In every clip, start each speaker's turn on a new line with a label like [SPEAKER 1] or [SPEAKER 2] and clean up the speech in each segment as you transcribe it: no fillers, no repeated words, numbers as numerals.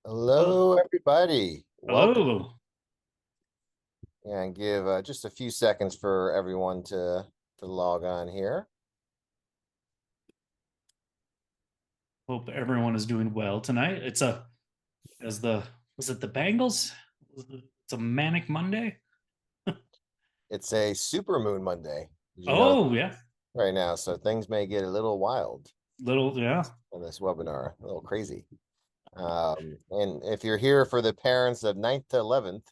[SPEAKER 1] Oh,
[SPEAKER 2] Hello, everybody. Welcome.
[SPEAKER 1] hello.
[SPEAKER 2] And give just a few seconds for everyone to log on here.
[SPEAKER 1] Hope everyone is doing well tonight. As the was it the Bengals? It's a manic Monday.
[SPEAKER 2] It's a supermoon Monday. Did you know
[SPEAKER 1] Oh yeah,
[SPEAKER 2] right now? So things may get a little wild
[SPEAKER 1] little yeah.
[SPEAKER 2] on this webinar, a little crazy. And if you're here for the parents of ninth to 11th,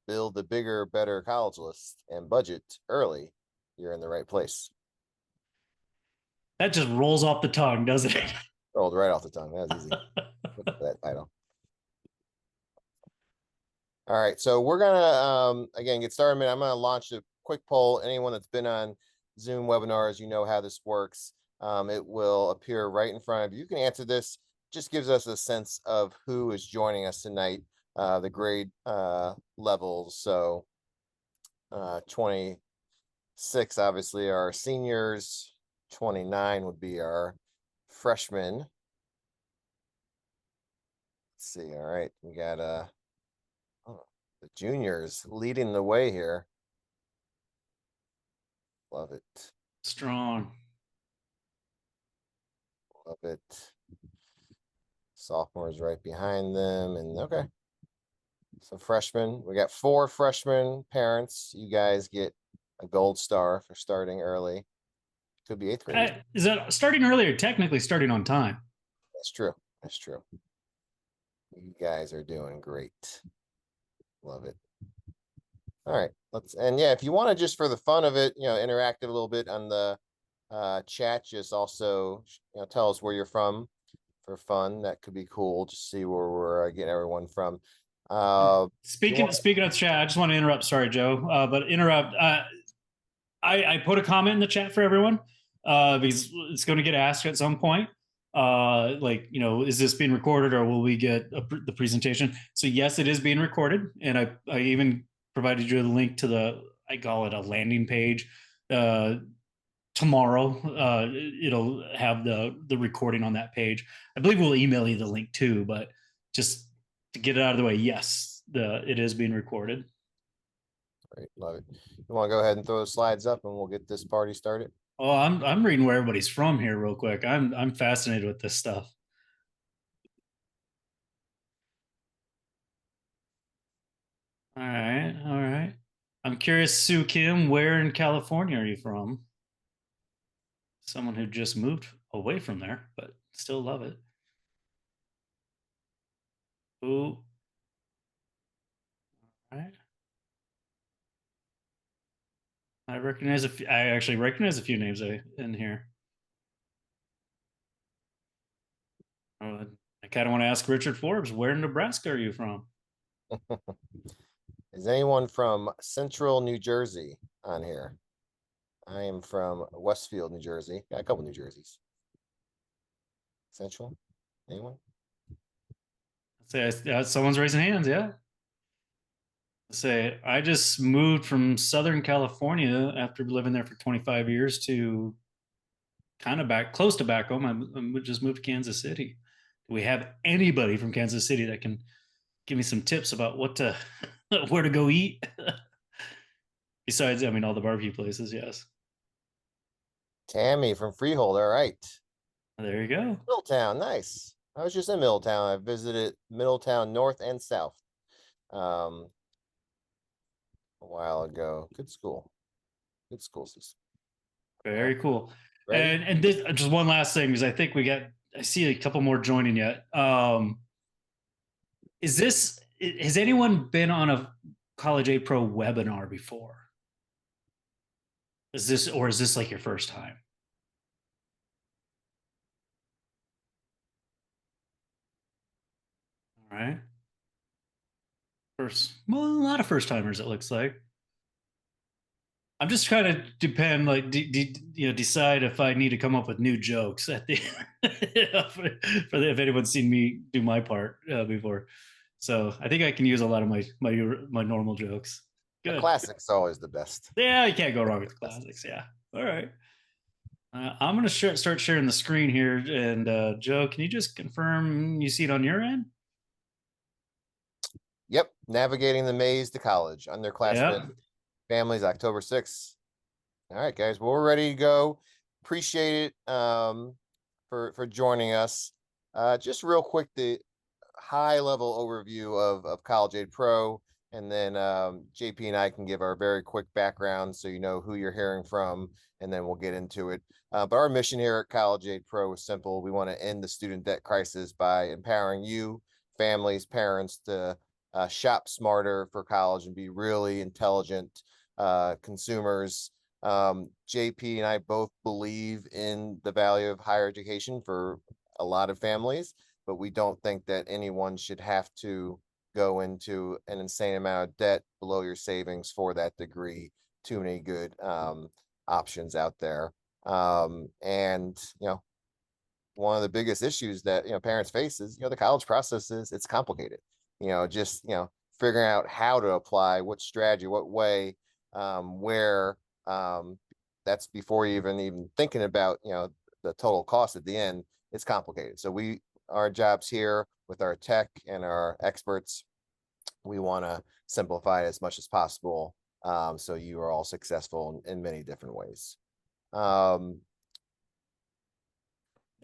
[SPEAKER 2] build the bigger, better college list and budget early, you're in the right place.
[SPEAKER 1] That just rolls off the tongue, doesn't it?
[SPEAKER 2] Rolled right off the tongue. That was easy. Look at that title. All right, so we're gonna again get started. I'm gonna launch a quick poll. Anyone that's been on Zoom webinars, you know how this works. It will appear right in front of you. You can answer this. Just gives us a sense of who is joining us tonight, the grade levels. So 26 obviously are our seniors, 29 would be our freshmen. Let's see. All right, we got oh, the juniors leading the way here. Love it.
[SPEAKER 1] Strong.
[SPEAKER 2] Love it. Sophomores right behind them. And okay. So freshmen, we got 4 freshman parents. You guys get a gold star for starting early. Could be 8th graders.
[SPEAKER 1] Is that starting earlier? Technically starting on time.
[SPEAKER 2] That's true. That's true. You guys are doing great. Love it. All right. And yeah, if you want to just for the fun of it, interact a little bit on the chat, just also tell us where you're from for fun. That could be cool. Just see where we're getting everyone from.
[SPEAKER 1] Speaking of chat, I just want to interrupt. Sorry, Joe, but interrupt. I put a comment in the chat for everyone because it's going to get asked at some point. Is this being recorded or will we get the presentation? So yes, it is being recorded, and I even provided you the link to I call it a landing page. Tomorrow, it'll have the recording on that page. I believe we'll email you the link too, but just to get it out of the way, yes, it is being recorded.
[SPEAKER 2] Great, love it. You want to go ahead and throw the slides up, and we'll get this party started.
[SPEAKER 1] Oh, I'm reading where everybody's from here real quick. I'm fascinated with this stuff. All right, all right. I'm curious, Sue Kim, where in California are you from? Someone who just moved away from there, but still love it. Ooh. All right. I actually recognize a few names in here. I kind of want to ask Richard Forbes, where in Nebraska are you from?
[SPEAKER 2] Is anyone from Central New Jersey on here? I am from Westfield, New Jersey. Got a couple New Jerseys. Central? Anyone?
[SPEAKER 1] Say someone's raising hands. Yeah. Say I just moved from Southern California after living there for 25 years to kind of close to back home. I just moved to Kansas City. Do we have anybody from Kansas City that can give me some tips about where to go eat? Besides, I mean, all the barbecue places. Yes.
[SPEAKER 2] Tammy from Freehold. All right.
[SPEAKER 1] There you go.
[SPEAKER 2] Middletown. Nice. I was just in Middletown. I visited Middletown North and South a while ago. Good school. Good school system.
[SPEAKER 1] Very cool.
[SPEAKER 2] Ready?
[SPEAKER 1] And this just one last thing because I see a couple more joining yet. Has anyone been on a College A Pro webinar before? Is this like your first time? All right. A lot of first timers, it looks like. I'm just trying to decide if I need to come up with new jokes at the if anyone's seen me do my part before. So I think I can use a lot of my normal jokes.
[SPEAKER 2] The
[SPEAKER 1] Good.
[SPEAKER 2] classic's always the best.
[SPEAKER 1] Yeah, you can't go wrong with the classics. Yeah. All right. I'm going to start sharing the screen here. And Joe, can you just confirm you see it on your end?
[SPEAKER 2] Yep, navigating the maze to college.
[SPEAKER 1] Yeah.
[SPEAKER 2] Underclassmen, families, October 6th. All right, guys. Well, we're ready to go. Appreciate it for joining us. Just real quick, the high level overview of College Aid Pro, and then JP and I can give our very quick background so you know who you're hearing from, and then we'll get into it. But our mission here at College Aid Pro is simple. We want to end the student debt crisis by empowering you, families, parents to shop smarter for college and be really intelligent consumers. JP and I both believe in the value of higher education for a lot of families, but we don't think that anyone should have to go into an insane amount of debt below your savings for that degree. Too many good options out there. And one of the biggest issues that parents face is the college process is it's complicated. Just figuring out how to apply, what strategy, what way, where. That's before you even thinking about the total cost at the end. It's complicated. So our jobs here with our tech and our experts, we want to simplify it as much as possible, so you are all successful in many different ways.
[SPEAKER 1] I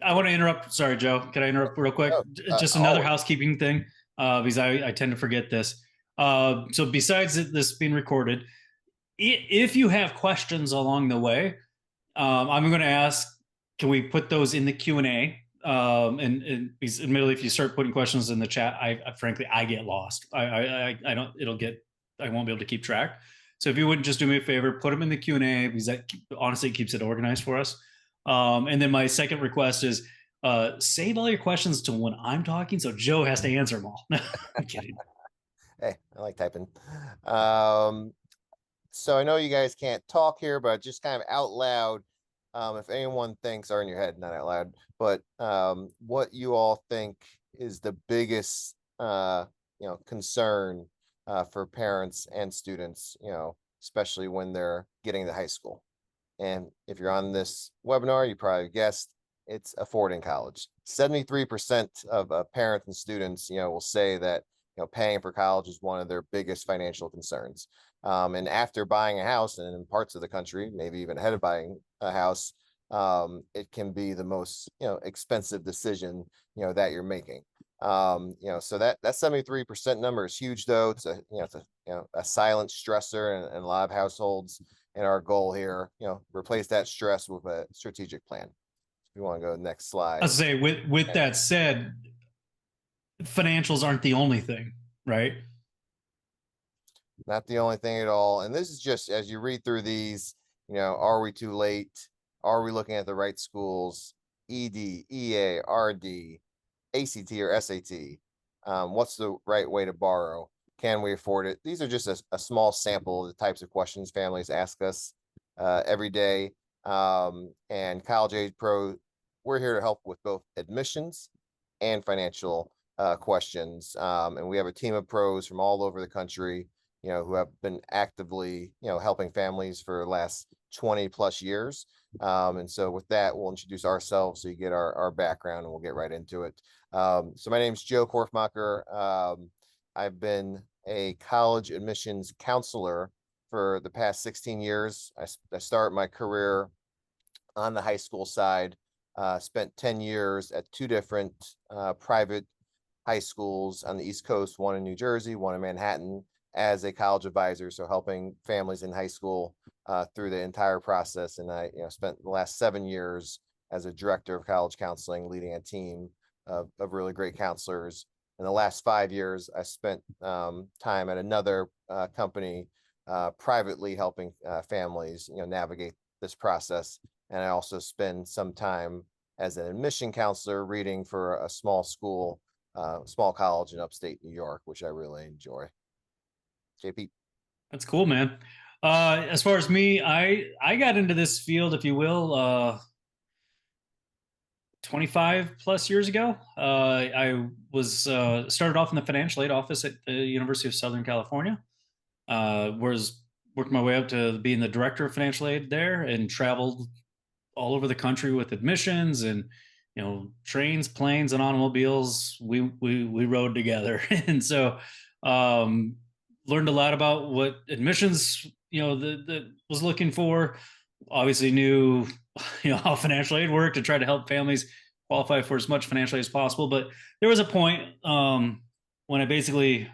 [SPEAKER 1] want to interrupt. Sorry, Joe. Can I interrupt real quick? Just another
[SPEAKER 2] Always.
[SPEAKER 1] housekeeping thing, because I tend to forget this. So besides this being recorded, if you have questions along the way, I'm going to ask, can we put those in the Q&A? And because admittedly, if you start putting questions in the chat, frankly, I get lost. I don't, I won't be able to keep track. So if you wouldn't just do me a favor, put them in the Q&A, because that honestly keeps it organized for us. And then my second request is save all your questions to when I'm talking, so Joe has to answer them all. I'm kidding.
[SPEAKER 2] Hey, I like typing. So I know you guys can't talk here, but just kind of out loud, if anyone thinks, or in your head, not out loud, but what you all think is the biggest concern for parents and students, especially when they're getting to high school. And if you're on this webinar, you probably guessed it's affording college. 73% of parents and students, will say that paying for college is one of their biggest financial concerns. And after buying a house, and in parts of the country, maybe even ahead of buying a house, it can be the most expensive decision that you're making. So that 73% number is huge, though. It's a silent stressor in a lot of households. And our goal here, replace that stress with a strategic plan. If you want to go to the next slide.
[SPEAKER 1] I'll say with that said, financials aren't the only thing, right?
[SPEAKER 2] Not the only thing at all. And this is just as you read through these, are we too late? Are we looking at the right schools? ED, EA, RD, ACT or SAT? What's the right way to borrow? Can we afford it? These are just a small sample of the types of questions families ask us every day. And College Aid Pro, we're here to help with both admissions and financial questions. And we have a team of pros from all over the country, who have been actively, helping families for the last 20 plus years. And so with that, we'll introduce ourselves so you get our background, and we'll get right into it. So my name is Joe Korfmacher. I've been a college admissions counselor for the past 16 years. I started my career on the high school side, spent 10 years at two different private high schools on the East Coast, one in New Jersey, one in Manhattan, as a college advisor, so helping families in high school through the entire process. And I spent the last 7 years as a director of college counseling, leading a team of really great counselors. In the last 5 years, I spent time at another company privately helping families navigate this process. And I also spend some time as an admission counselor reading for a small school, small college in upstate New York, which I really enjoy. JP.
[SPEAKER 1] That's cool, man. As far as me, I got into this field, if you will, 25 plus years ago. I was started off in the financial aid office at the University of Southern California. Was worked my way up to being the director of financial aid there, and traveled all over the country with admissions and trains, planes, and automobiles. We rode together, and so Um, Learned a lot about what admissions, that was looking for. Obviously knew, how financial aid worked to try to help families qualify for as much financial aid as possible. But there was a point when I basically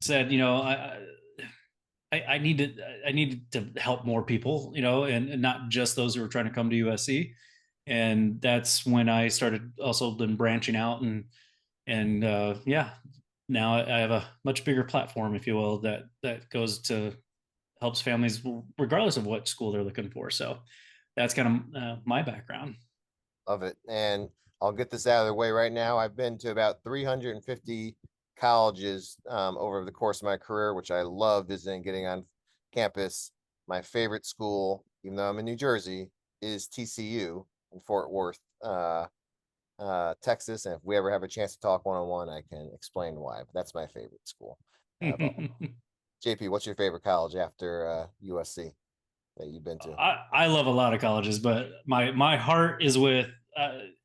[SPEAKER 1] said, I needed to help more people, and not just those who were trying to come to USC. And that's when I started also then branching out and yeah, now I have a much bigger platform, if you will, that goes to helps families regardless of what school they're looking for. So that's kind of my background.
[SPEAKER 2] Love it. And I'll get this out of the way right now. I've been to about 350 colleges over the course of my career, which I love visiting, getting on campus. My favorite school, even though I'm in New Jersey, is TCU in Fort Worth, Texas. And if we ever have a chance to talk one-on-one, I can explain why. But that's my favorite school. But JP, what's your favorite college after USC that you've been to?
[SPEAKER 1] I love a lot of colleges, but my heart is with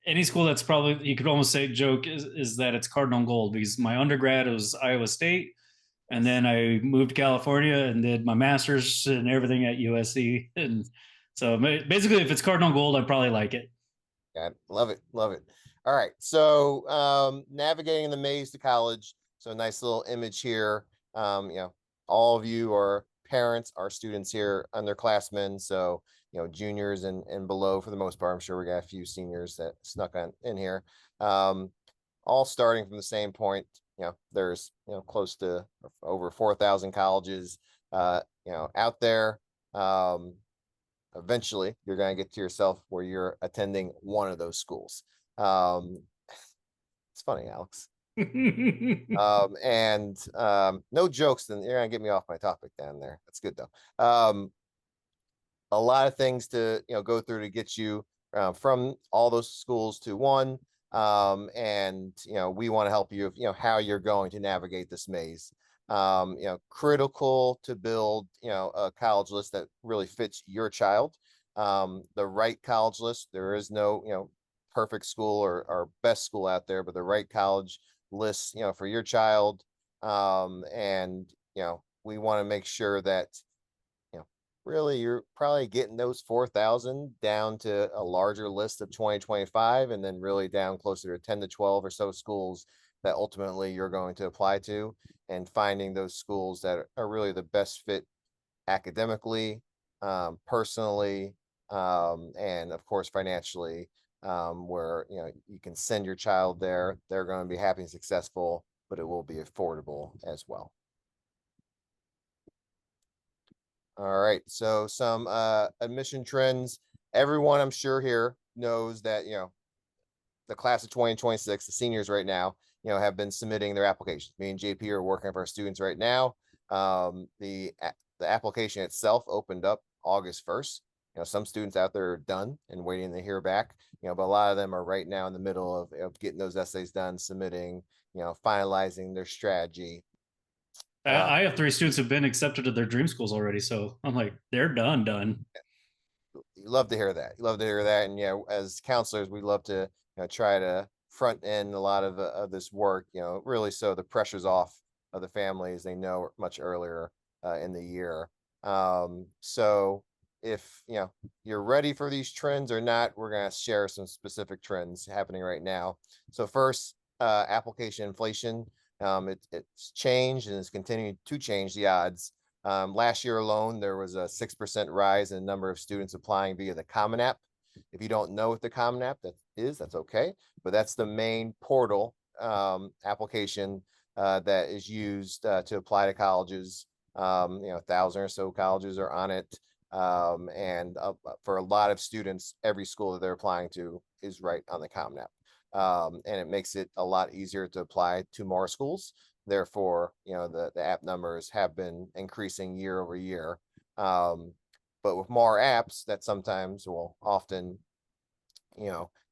[SPEAKER 1] any school that's probably, you could almost say joke is that it's Cardinal Gold, because my undergrad was Iowa State, and
[SPEAKER 2] Yes.
[SPEAKER 1] then I moved to California and did my master's and everything at USC. And so basically, if it's Cardinal Gold, I probably like it.
[SPEAKER 2] Got it. Love it. Love it. All right. So navigating the maze to college. So nice little image here. All of you are parents, are students here, underclassmen. So, juniors and below for the most part. I'm sure we got a few seniors that snuck on in here. All starting from the same point. There's, close to over 4,000 colleges, out there. Eventually you're going to get to yourself where you're attending one of those schools. It's funny, Alex. And no jokes, then you're going to get me off my topic down there. That's good though. A lot of things to go through to get you from all those schools to one. And we want to help you, how you're going to navigate this maze. Critical to build, a college list that really fits your child. The right college list. There is no, perfect school or best school out there, but the right college list, for your child. And we want to make sure that really you're probably getting those 4,000 down to a larger list of 2025, and then really down closer to 10 to 12 or so schools that ultimately you're going to apply to, and finding those schools that are really the best fit academically, personally, and of course financially, where you can send your child there. They're going to be happy and successful, but it will be affordable as well. All right. So some admission trends. Everyone I'm sure here knows that, the class of 2026, the seniors right now, have been submitting their applications. Me and JP are working with our students right now. The application itself opened up August 1st. Some students out there are done and waiting to hear back, but a lot of them are right now in the middle of getting those essays done, submitting, finalizing their strategy.
[SPEAKER 1] I have three students who've been accepted to their dream schools already, so I'm like, they're done.
[SPEAKER 2] You love to hear that. You love to hear that. And as counselors, we love to try to front end a lot of this work. Really, so the pressure's off of the families. They know much earlier in the year. So if you're ready for these trends or not, we're going to share some specific trends happening right now. So first, application inflation. It's changed and is continuing to change the odds. Last year alone, there was a 6% rise in the number of students applying via the Common App. If you don't know what the Common App is, that's okay. But that's the main portal application that is used to apply to colleges. 1,000 or so colleges are on it. And for a lot of students, every school that they're applying to is right on the Common App. And it makes it a lot easier to apply to more schools. Therefore, the app numbers have been increasing year over year. But with more apps, that sometimes will often,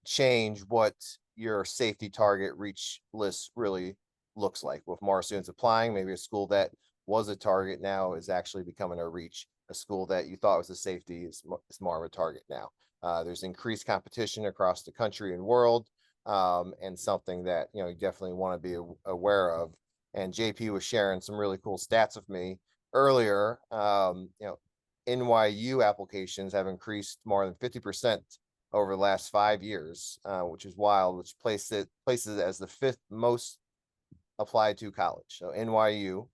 [SPEAKER 2] change what your safety target reach list really looks like. With more students applying, maybe a school that was a target now is actually becoming a reach. A school that you thought was a safety is more of a target now. There's increased competition across the country and world. And something that you definitely want to be aware of and JP was sharing some really cool stats with me earlier. NYU applications have increased more than 50% over the last 5 years, which is wild, which places it as the 5th most applied to college. So NYU,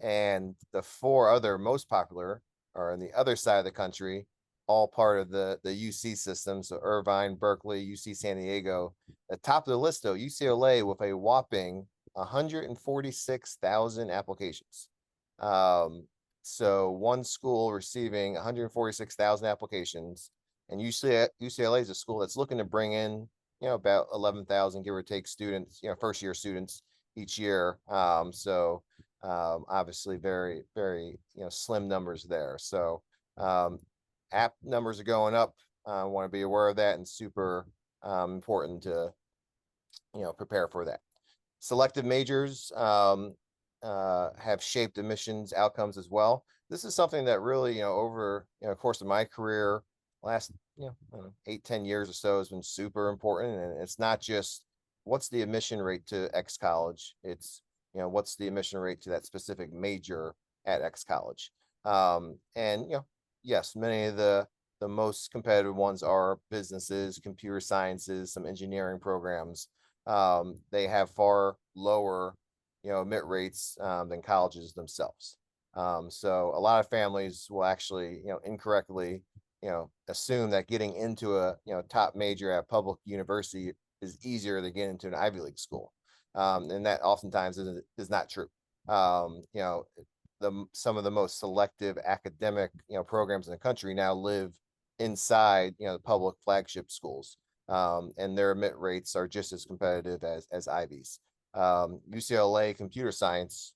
[SPEAKER 2] and the 4 other most popular are on the other side of the country, all part of the UC system. So Irvine, Berkeley, UC San Diego. At the top of the list, though, UCLA with a whopping 146,000 applications. So one school receiving 146,000 applications, and UCLA is a school that's looking to bring in, about 11,000, give or take, students, first year students each year. Obviously very, very, slim numbers there. So app numbers are going up. I want to be aware of that, and super important to, prepare for that. Selective majors have shaped admissions outcomes as well. This is something that really, over the course of my career, last 8-10 years or so, has been super important. And it's not just what's the admission rate to X college, it's what's the admission rate to that specific major at X college. And yes, many of the most competitive ones are businesses, computer sciences, some engineering programs. They have far lower admit rates than colleges themselves. So a lot of families will actually incorrectly assume that getting into a top major at a public university is easier than getting into an Ivy League school, and that oftentimes is not true. Some of the most selective academic programs in the country now live inside the public flagship schools, and their admit rates are just as competitive as Ivies. UCLA computer science,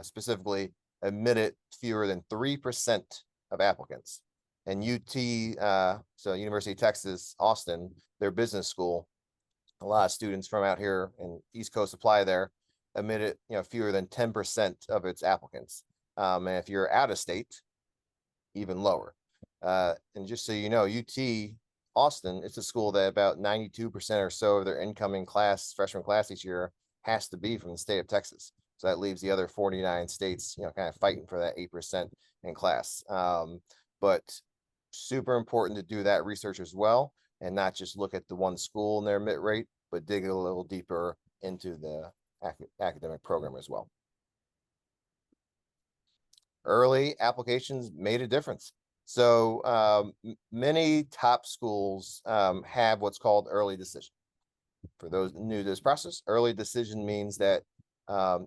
[SPEAKER 2] specifically admitted fewer than 3% of applicants. And UT, so University of Texas, Austin, their business school, a lot of students from out here and East Coast apply there, admitted fewer than 10% of its applicants. And if you're out of state, even lower. And just so you know, UT Austin, it's a school that about 92% or so of their incoming freshman class each year has to be from the state of Texas. So that leaves the other 49 states, kind of fighting for that 8% in class. But super important to do that research as well, and not just look at the one school and their admit rate, but dig a little deeper into the academic program as well. Early applications made a difference. So many top schools have what's called early decision. For those new to this process, early decision means that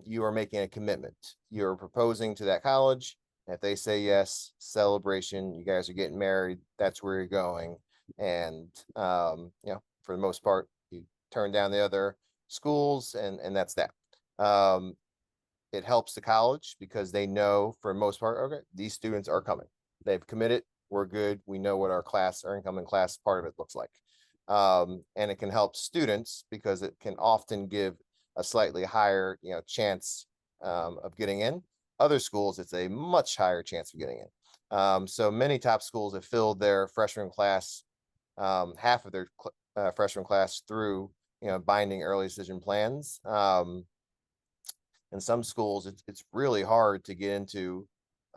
[SPEAKER 2] you are making a commitment. You're proposing to that college. If they say yes, celebration, you guys are getting married, that's where you're going. And for the most part, you turn down the other schools, and that's that. It helps the college because they know, for the most part, okay, these students are coming. They've committed, we're good. We know what our incoming class part of it looks like. And it can help students because it can often give a slightly higher, chance of getting in. Other schools, it's a much higher chance of getting in. So many top schools have filled their freshman class, half of their freshman class, through binding early decision plans. In some schools, it's really hard to get into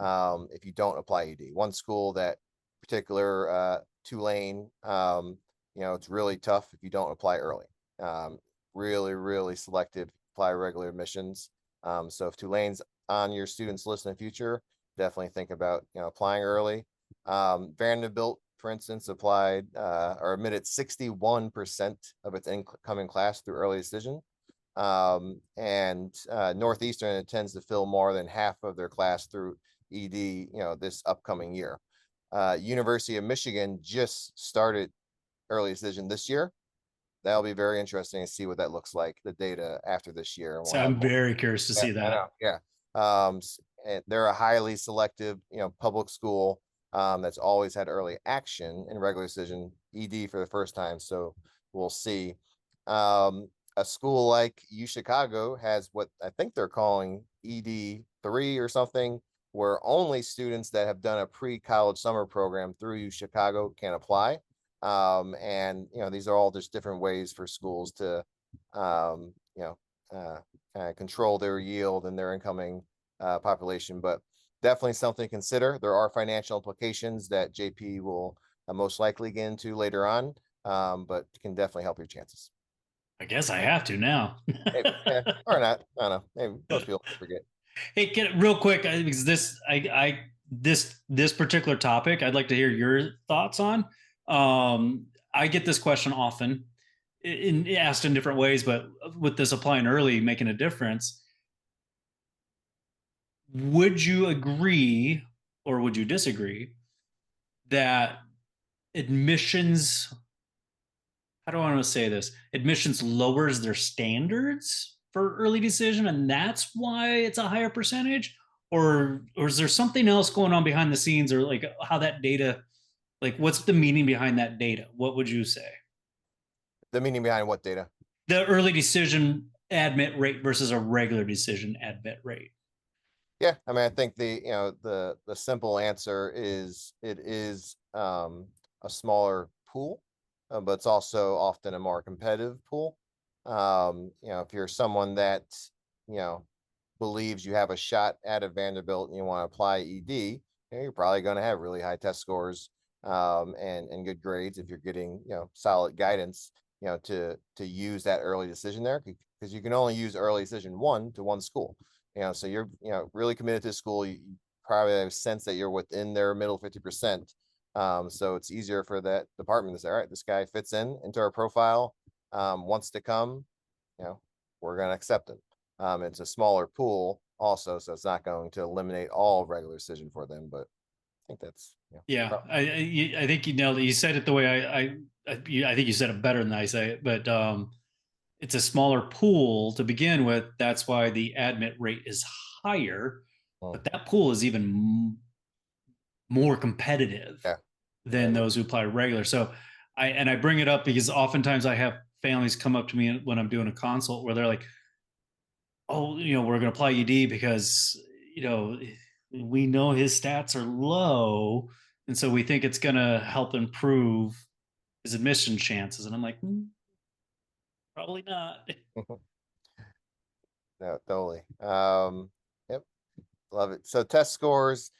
[SPEAKER 2] if you don't apply ED. One school that particular, Tulane, it's really tough if you don't apply early. Really, really selective, apply regular admissions. So if Tulane's on your students list in the future, definitely think about applying early. Vanderbilt, for instance, applied or admitted 61% of its incoming class through early decision. And Northeastern tends to fill more than half of their class through ED, this upcoming year. University of Michigan just started early decision this year. That'll be very interesting to see what that looks like, the data after this year.
[SPEAKER 1] So I'm very curious to see that.
[SPEAKER 2] Yeah. And they're a highly selective, public school that's always had early action in regular decision, ED for the first time. So we'll see. A school like UChicago has what I think they're calling ED3 or something, where only students that have done a pre-college summer program through UChicago can apply. And these are all just different ways for schools to kind of control their yield and their incoming population. But definitely something to consider. There are financial implications that JP will most likely get into later on, but can definitely help your chances.
[SPEAKER 1] I guess I have to now.
[SPEAKER 2] Maybe, yeah, or not. I don't know. Maybe most people forget.
[SPEAKER 1] Hey, get real quick because this particular topic, I'd like to hear your thoughts on. I get this question often, asked in different ways, but with this applying early making a difference, would you agree or would you disagree that admissions, how do I want to say this? Admissions lowers their standards for early decision, and that's why it's a higher percentage? Or is there something else going on behind the scenes, or like how that data, like what's the meaning behind that data? What would you say?
[SPEAKER 2] The meaning behind what data?
[SPEAKER 1] The early decision admit rate versus a regular decision admit rate.
[SPEAKER 2] Yeah, I mean, I think the simple answer is it is a smaller pool, but it's also often a more competitive pool. If you're someone that you know believes you have a shot at a Vanderbilt and you want to apply ED, you're probably going to have really high test scores and good grades if you're getting solid guidance to use that early decision there, because you can only use early decision one to one school. So you're really committed to school. You probably have a sense that you're within their middle 50%. So it's easier for that department to say, all right, this guy fits into our profile, wants to come, we're going to accept him. It's a smaller pool also, so it's not going to eliminate all regular decision for them. But I think that's
[SPEAKER 1] Yeah, I think you nailed it. You said it the way I think you said it better than I say it, but it's a smaller pool to begin with. That's why the admit rate is higher, but that pool is even more competitive
[SPEAKER 2] yeah,
[SPEAKER 1] than those who apply regular. So I bring it up because oftentimes I have families come up to me when I'm doing a consult where they're like, "Oh, we're going to apply ED because we know his stats are low, and so we think it's going to help improve his admission chances." And I'm like, probably not.
[SPEAKER 2] no, totally. Yep, love it. So test scores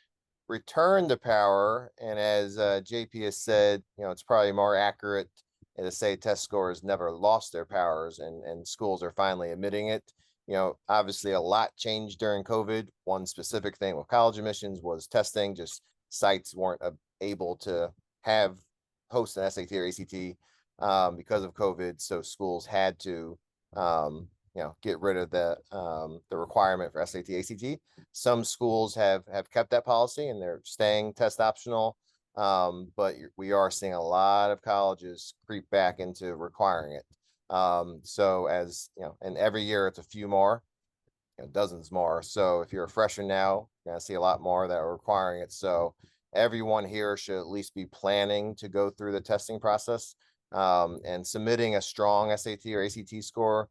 [SPEAKER 2] return to power, and as JP has said, it's probably more accurate to say test scores never lost their powers, and schools are finally admitting it. Obviously a lot changed during COVID. One specific thing with college admissions was testing. Just sites weren't able to host an SAT or ACT because of COVID, so schools had to get rid of the requirement for SAT, ACT. Some schools have kept that policy and they're staying test optional. But we are seeing a lot of colleges creep back into requiring it. So as and every year it's a few more, dozens more. So if you're a freshman now, you're gonna see a lot more that are requiring it. So everyone here should at least be planning to go through the testing process, and submitting a strong SAT or ACT score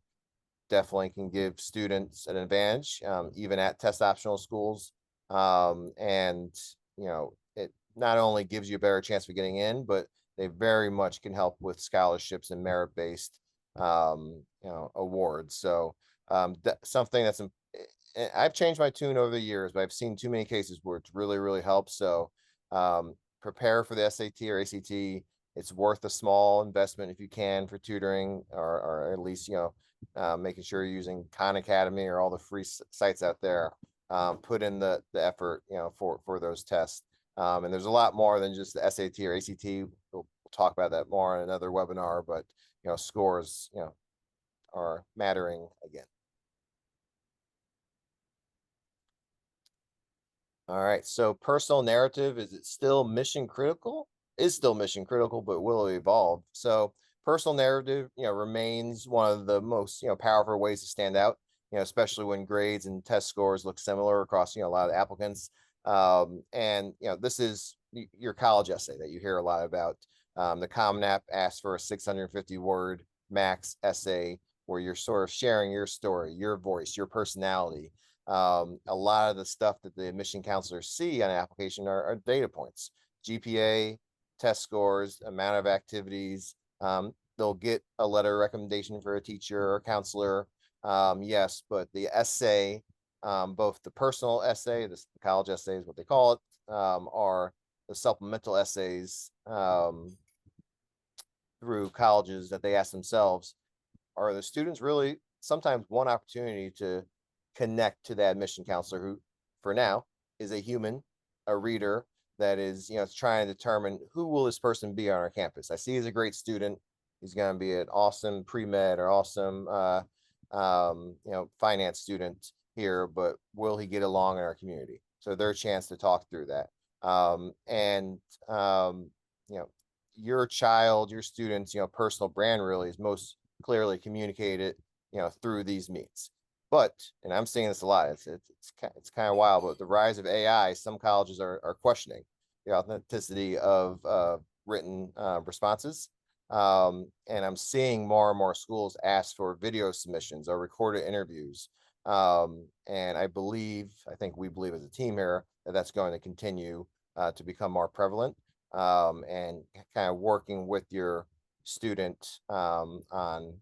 [SPEAKER 2] definitely can give students an advantage, even at test optional schools. And it not only gives you a better chance for getting in, but they very much can help with scholarships and merit-based awards. So something that's I've changed my tune over the years, but I've seen too many cases where it's really, really helps. So prepare for the SAT or ACT. It's worth a small investment if you can for tutoring, or at least making sure you're using Khan Academy or all the free sites out there. Put in the effort for those tests. And there's a lot more than just the SAT or ACT. We'll talk about that more in another webinar, but scores are mattering again. All right, so personal narrative, is it still mission critical? Is still mission critical, but will it evolve? So personal narrative, remains one of the most, powerful ways to stand out, especially when grades and test scores look similar across, a lot of applicants. And, this is your college essay that you hear a lot about. The Common App asks for a 650 word max essay where you're sort of sharing your story, your voice, your personality. A lot of the stuff that the admission counselors see on an application are data points, GPA, test scores, amount of activities. They'll get a letter of recommendation for a teacher or counselor, Yes, but the essay, both the personal essay, the college essay is what they call it, are the supplemental essays through colleges that they ask themselves, are the students really sometimes one opportunity to connect to the admission counselor who, for now, is a human, a reader that is, trying to determine who will this person be on our campus. I see he's a great student. He's going to be an awesome pre-med or awesome, finance student here, but will he get along in our community? So their chance to talk through that. And, you know, your child, your students, personal brand really is most clearly communicated, through these meets. But, and I'm seeing this a lot, it's kind of wild, but the rise of AI, some colleges are questioning the authenticity of written responses. And I'm seeing more and more schools ask for video submissions or recorded interviews. And I think we believe as a team here that that's going to continue to become more prevalent, and kind of working with your student on,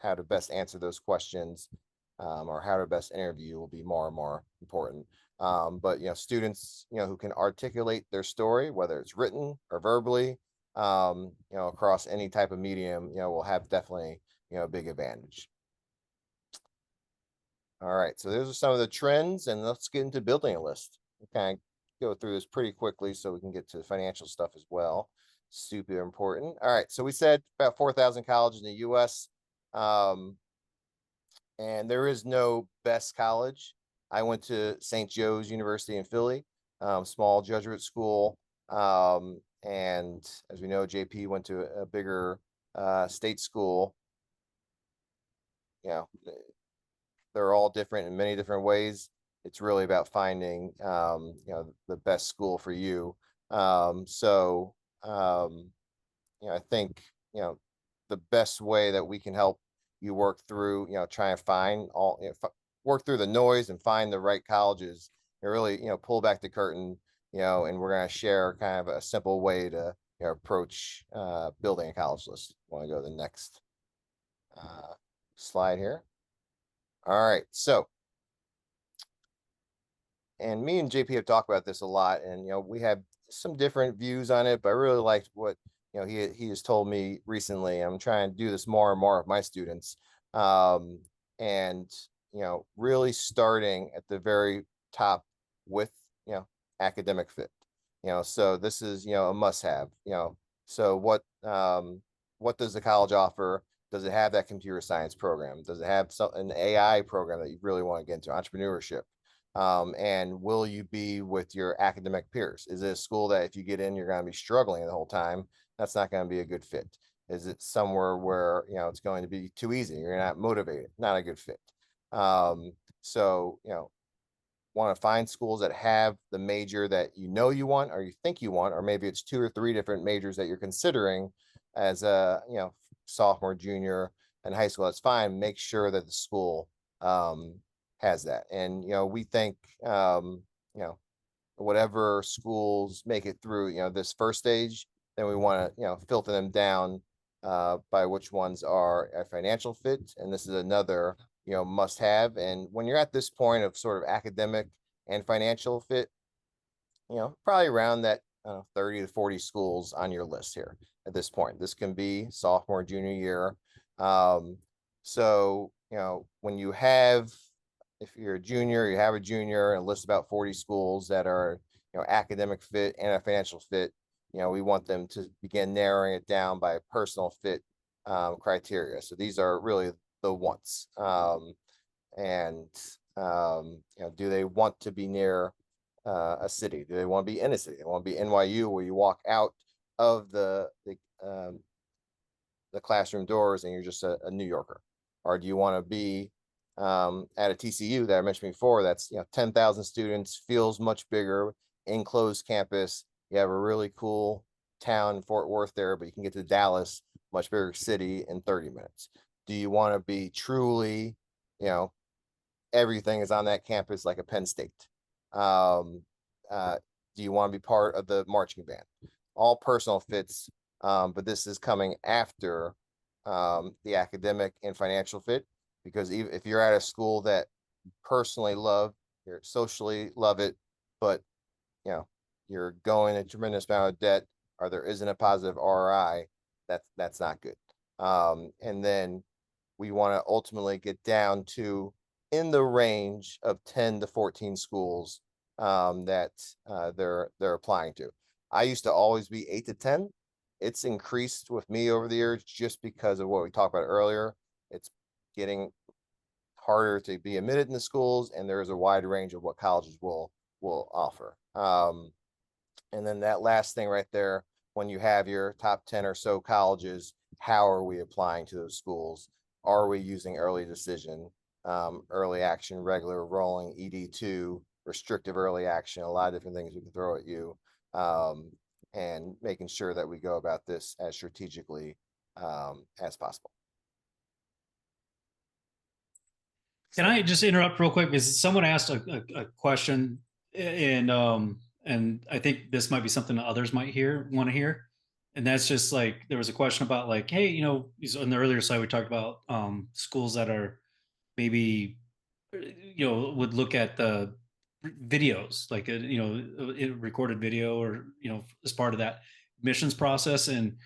[SPEAKER 2] how to best answer those questions, or how to best interview will be more and more important. But students, who can articulate their story, whether it's written or verbally, across any type of medium, will have definitely, a big advantage. All right, so those are some of the trends, and let's get into building a list. Kind of go through this pretty quickly so we can get to the financial stuff as well. Super important. All right, so we said about 4,000 colleges in the U.S. And there is no best college. I went to St. Joe's University in Philly, small Jesuit school. And as we know, JP went to a bigger state school. You know, they're all different in many different ways. It's really about finding, the best school for you. So, I think, the best way that we can help you work through, try and find work through the noise and find the right colleges and really, pull back the curtain, and we're going to share kind of a simple way to, approach building a college list. Want to go to the next slide here. All right. So, and me and JP have talked about this a lot, and we have some different views on it, but I really liked what he has told me recently. I'm trying to do this more and more with my students, and really starting at the very top with academic fit. So this is a must-have. So what does the college offer? Does it have that computer science program? Does it have an AI program that you really want to get into, entrepreneurship? And will you be with your academic peers? Is it a school that if you get in, you're going to be struggling the whole time? That's not going to be a good fit. Is it somewhere where, it's going to be too easy? You're not motivated, not a good fit. So, want to find schools that have the major that you want, or you think you want, or maybe it's 2 or 3 different majors that you're considering as a, sophomore, junior in high school. That's fine. Make sure that the school, has that. And, we think, whatever schools make it through, this first stage, then we want to, filter them down by which ones are a financial fit. And this is another, must have. And when you're at this point of sort of academic and financial fit, probably around that 30 to 40 schools on your list here at this point. This can be sophomore, junior year. So, when you have, if you're a junior, you have a junior and list about 40 schools that are, academic fit and a financial fit, we want them to begin narrowing it down by personal fit criteria. So these are really the wants. And, do they want to be near a city? Do they want to be in a city? They want to be NYU, where you walk out of the classroom doors and you're just a New Yorker? Or do you want to be at a TCU that I mentioned before, that's 10,000 students, feels much bigger, enclosed campus. You have a really cool town in Fort Worth there, but you can get to Dallas, much bigger city, in 30 minutes. Do you want to be truly, everything is on that campus like a Penn State? Do you want to be part of the marching band? All personal fits, but this is coming after the academic and financial fit. because even if you're at a school that you personally love, you socially love it, but you know, you're going a tremendous amount of debt, or there isn't a positive ROI, that's not good. And then we want to ultimately get down to in the range of 10 to 14 schools that they're applying to. I used to always be 8 to 10. It's increased with me over the years just because of what we talked about earlier. It's getting harder to be admitted in the schools, and there's a wide range of what colleges will offer. And then that last thing right there, when you have your top 10 or so colleges, how are we applying to those schools? Are we using early decision, early action, regular rolling, ED2, restrictive early action, a lot of different things we can throw at you, and making sure that we go about this as strategically as possible.
[SPEAKER 1] Can I just interrupt real quick? Because someone asked a question, and I think this might be something that others might want to hear. And that's just like there was a question about like, hey, on the earlier side we talked about schools that are maybe would look at the videos like a recorded video or as part of that admissions process. And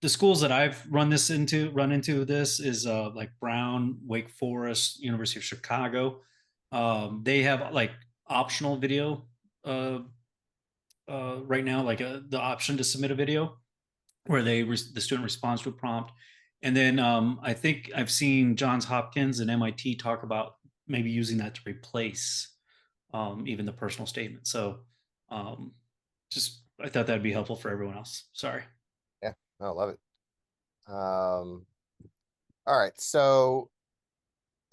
[SPEAKER 1] the schools that I've run into this is like Brown, Wake Forest, University of Chicago. They have like optional video uh, right now, like the option to submit a video where the student responds to a prompt. And then I think I've seen Johns Hopkins and MIT talk about maybe using that to replace even the personal statement. So just I thought that'd be helpful for everyone else. Sorry.
[SPEAKER 2] Yeah, I love it. All right, so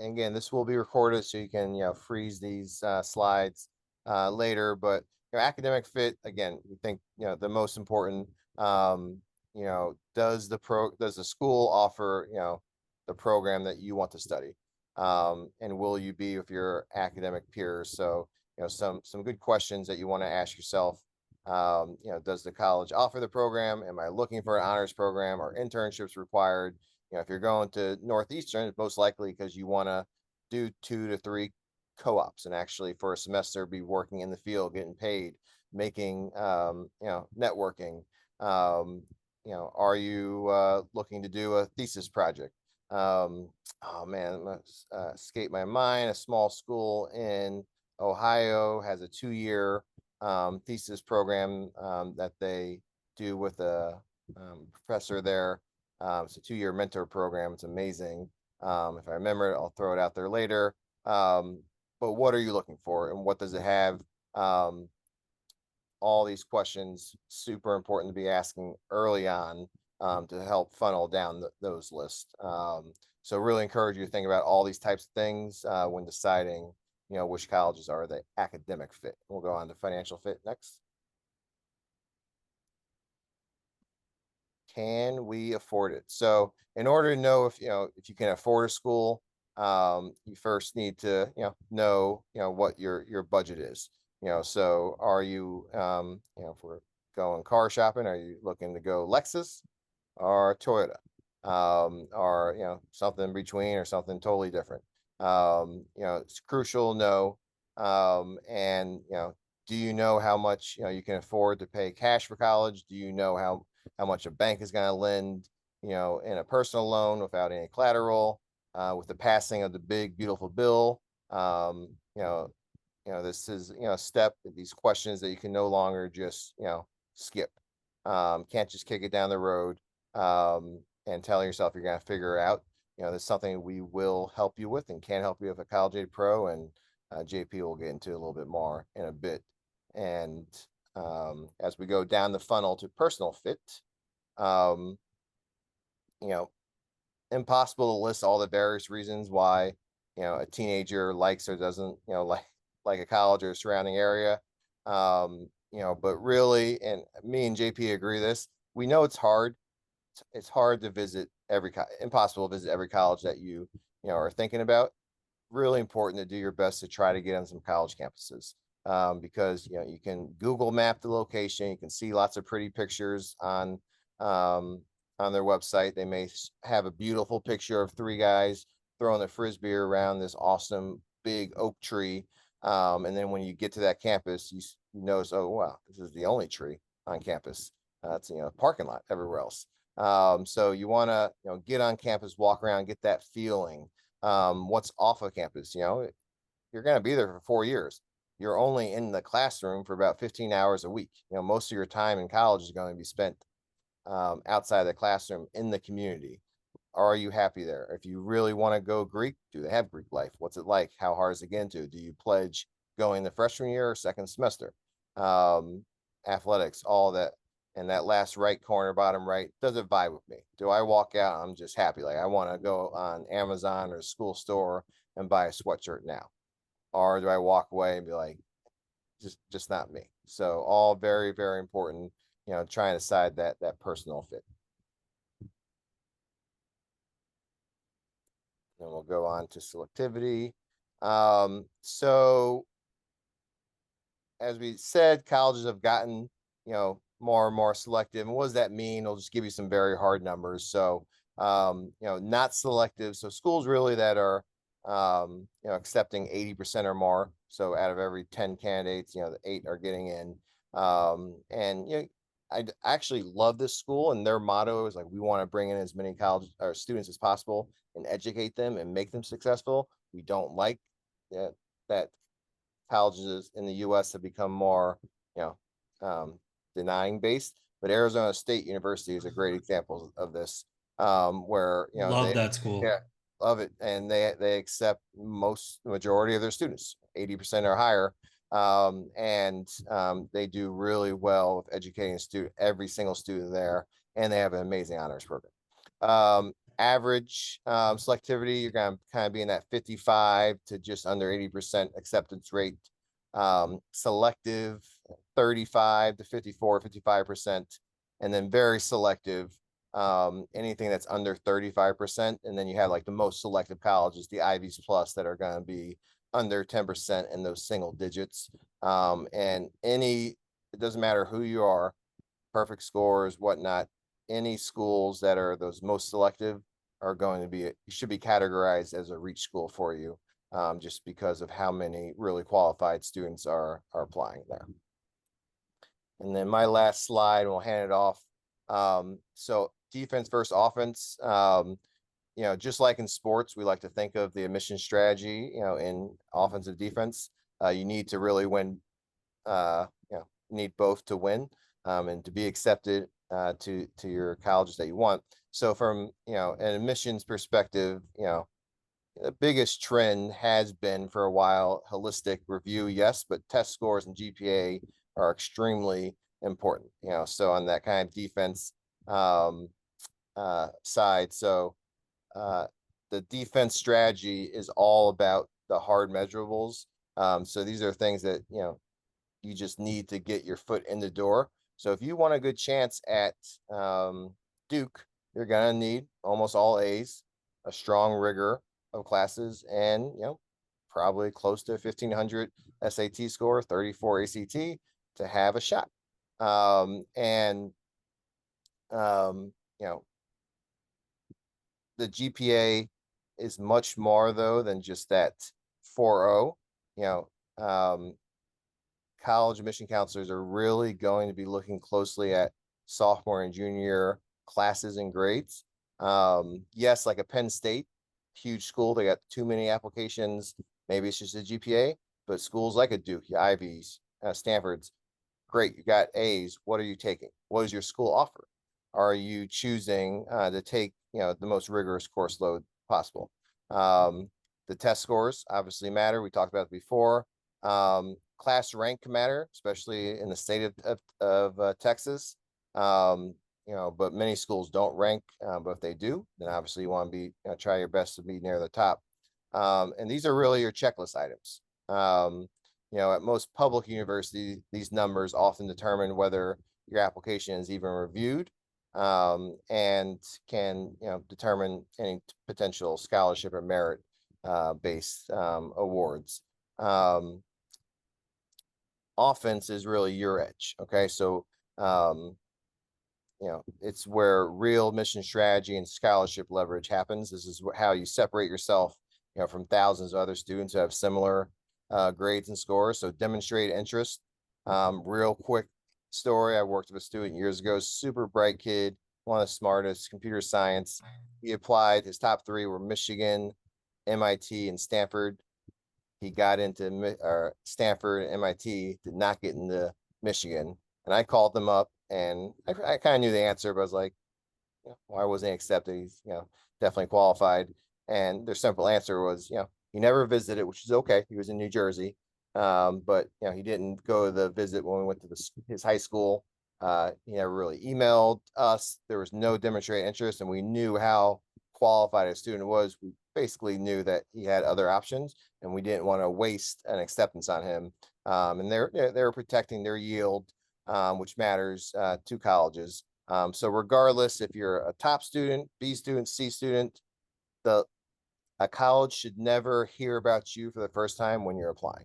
[SPEAKER 2] again, this will be recorded, so you can freeze these slides later. But academic fit, again, we think the most important. Does the school offer the program that you want to study, and will you be with your academic peers? So some good questions that you want to ask yourself. Does the college offer the program? Am I looking for an honors program? Or internships required? If you're going to Northeastern, it's most likely because you want to do 2 to 3 co-ops and actually for a semester be working in the field, getting paid, making networking. Are you looking to do a thesis project? Oh man, escape my mind. A small school in Ohio has a 2-year thesis program that they do with a professor there. It's a 2-year mentor program. It's amazing. If I remember it, I'll throw it out there later. But what are you looking for, and what does it have? All these questions super important to be asking early on to help funnel down those lists. So really encourage you to think about all these types of things when deciding, which colleges are the academic fit. We'll go on to financial fit next. Can we afford it? So in order to know if you can afford a school, you first need to know what your budget is. So are you if we're going car shopping, are you looking to go Lexus or Toyota, or something in between, or something totally different? It's crucial to know. And do you know how much you can afford to pay cash for college? Do you know how much a bank is going to lend in a personal loan without any collateral? With the passing of the big beautiful bill, this is a step, these questions that you can no longer just skip. Can't just kick it down the road and telling yourself you're going to figure it out. There's something we will help you with and can help you with a College Aid Pro, and JP will get into a little bit more in a bit. And as we go down the funnel to personal fit, impossible to list all the various reasons why a teenager likes or doesn't like a college or a surrounding area. But really, and me and JP agree this, we know it's hard. It's hard to visit impossible to visit every college that you are thinking about. Really important to do your best to try to get on some college campuses, because you can Google map the location. You can see lots of pretty pictures on their website. They may have a beautiful picture of 3 guys throwing the frisbee around this awesome big oak tree. And then when you get to that campus, you notice, oh, wow, this is the only tree on campus. It's, parking lot everywhere else. So you want to, get on campus, walk around, get that feeling. What's off of campus? You're going to be there for 4 years. You're only in the classroom for about 15 hours a week. Most of your time in college is going to be spent outside of the classroom in the community. Are you happy there? If you really want to go Greek, do they have Greek life? What's it like? How hard is it getting to? Do you pledge going the freshman year or second semester? Athletics, all that. And that last right corner, bottom right, does it vibe with me? Do I walk out? I'm just happy. Like I want to go on Amazon or school store and buy a sweatshirt now. Or do I walk away and be like, just not me? So all very, very important, trying to decide that personal fit. And we'll go on to selectivity. So as we said, colleges have gotten, more and more selective. And what does that mean? I'll just give you some very hard numbers. So, not selective. So schools really that are, accepting 80% or more. So out of every 10 candidates, the 8 are getting in. And, I actually love this school, and their motto is like, we want to bring in as many college or students as possible and educate them and make them successful. We don't like that colleges in the US have become more, denying based, but Arizona State University is a great example of this, where,
[SPEAKER 1] Love
[SPEAKER 2] they,
[SPEAKER 1] that school.
[SPEAKER 2] yeah, love it. And they accept majority of their students, 80% or higher. And they do really well with educating every single student there, and they have an amazing honors program. Average selectivity, you're going to kind of be in that 55 to just under 80% acceptance rate. Selective, 35 to 54, 55%, and then very selective, anything that's under 35%. And then you have like the most selective colleges, the Ivies Plus, that are going to be under 10% in those single digits. And it doesn't matter who you are, perfect scores, whatnot, any schools that are those most selective are going to be, should be categorized as a reach school for you, just because of how many really qualified students are applying there. And then my last slide, we'll hand it off. So defense versus offense. Just like in sports, we like to think of the admission strategy, in offensive defense. You need to really win, need both to win, and to be accepted to your colleges that you want. So from, an admissions perspective, the biggest trend has been for a while holistic review, yes, but test scores and GPA are extremely important, so on that kind of defense side. So the defense strategy is all about the hard measurables. So these are things that, you just need to get your foot in the door. So if you want a good chance at Duke, you're going to need almost all A's, a strong rigor of classes, and, probably close to 1,500 SAT score, 34 ACT to have a shot. And, the GPA is much more, though, than just that 4.0. College admission counselors are really going to be looking closely at sophomore and junior classes and grades. Yes, like a Penn State, huge school, they got too many applications. Maybe it's just a GPA, but schools like a Duke, Ivies, Stanford's, great. You got A's. What are you taking? What does your school offer? Are you choosing to take, the most rigorous course load possible? The test scores obviously matter. We talked about it before. Class rank can matter, especially in the state of Texas. But many schools don't rank. But if they do, then obviously you want to be, try your best to be near the top. And these are really your checklist items. At most public universities, these numbers often determine whether your application is even reviewed, and can, determine any potential scholarship or merit based awards. Offense is really your edge. Okay, so it's where real mission strategy and scholarship leverage happens. This is how you separate yourself, from thousands of other students who have similar grades and scores. So demonstrate interest. Real quick story. I worked with a student years ago, super bright kid, one of the smartest, computer science. He applied, his top three were Michigan, MIT, and Stanford. He got into Stanford and MIT, did not get into Michigan. And I called them up and I kind of knew the answer, but I was like, why wasn't he accepted? He's, definitely qualified. And their simple answer was, he never visited, which is okay. He was in New Jersey. But he didn't go to the visit when we went to his high school. He never really emailed us. There was no demonstrated interest, and we knew how qualified a student was. We basically knew that he had other options, and we didn't want to waste an acceptance on him. And they're protecting their yield, which matters to colleges. So regardless if you're a top student, B student, C student, a college should never hear about you for the first time when you're applying,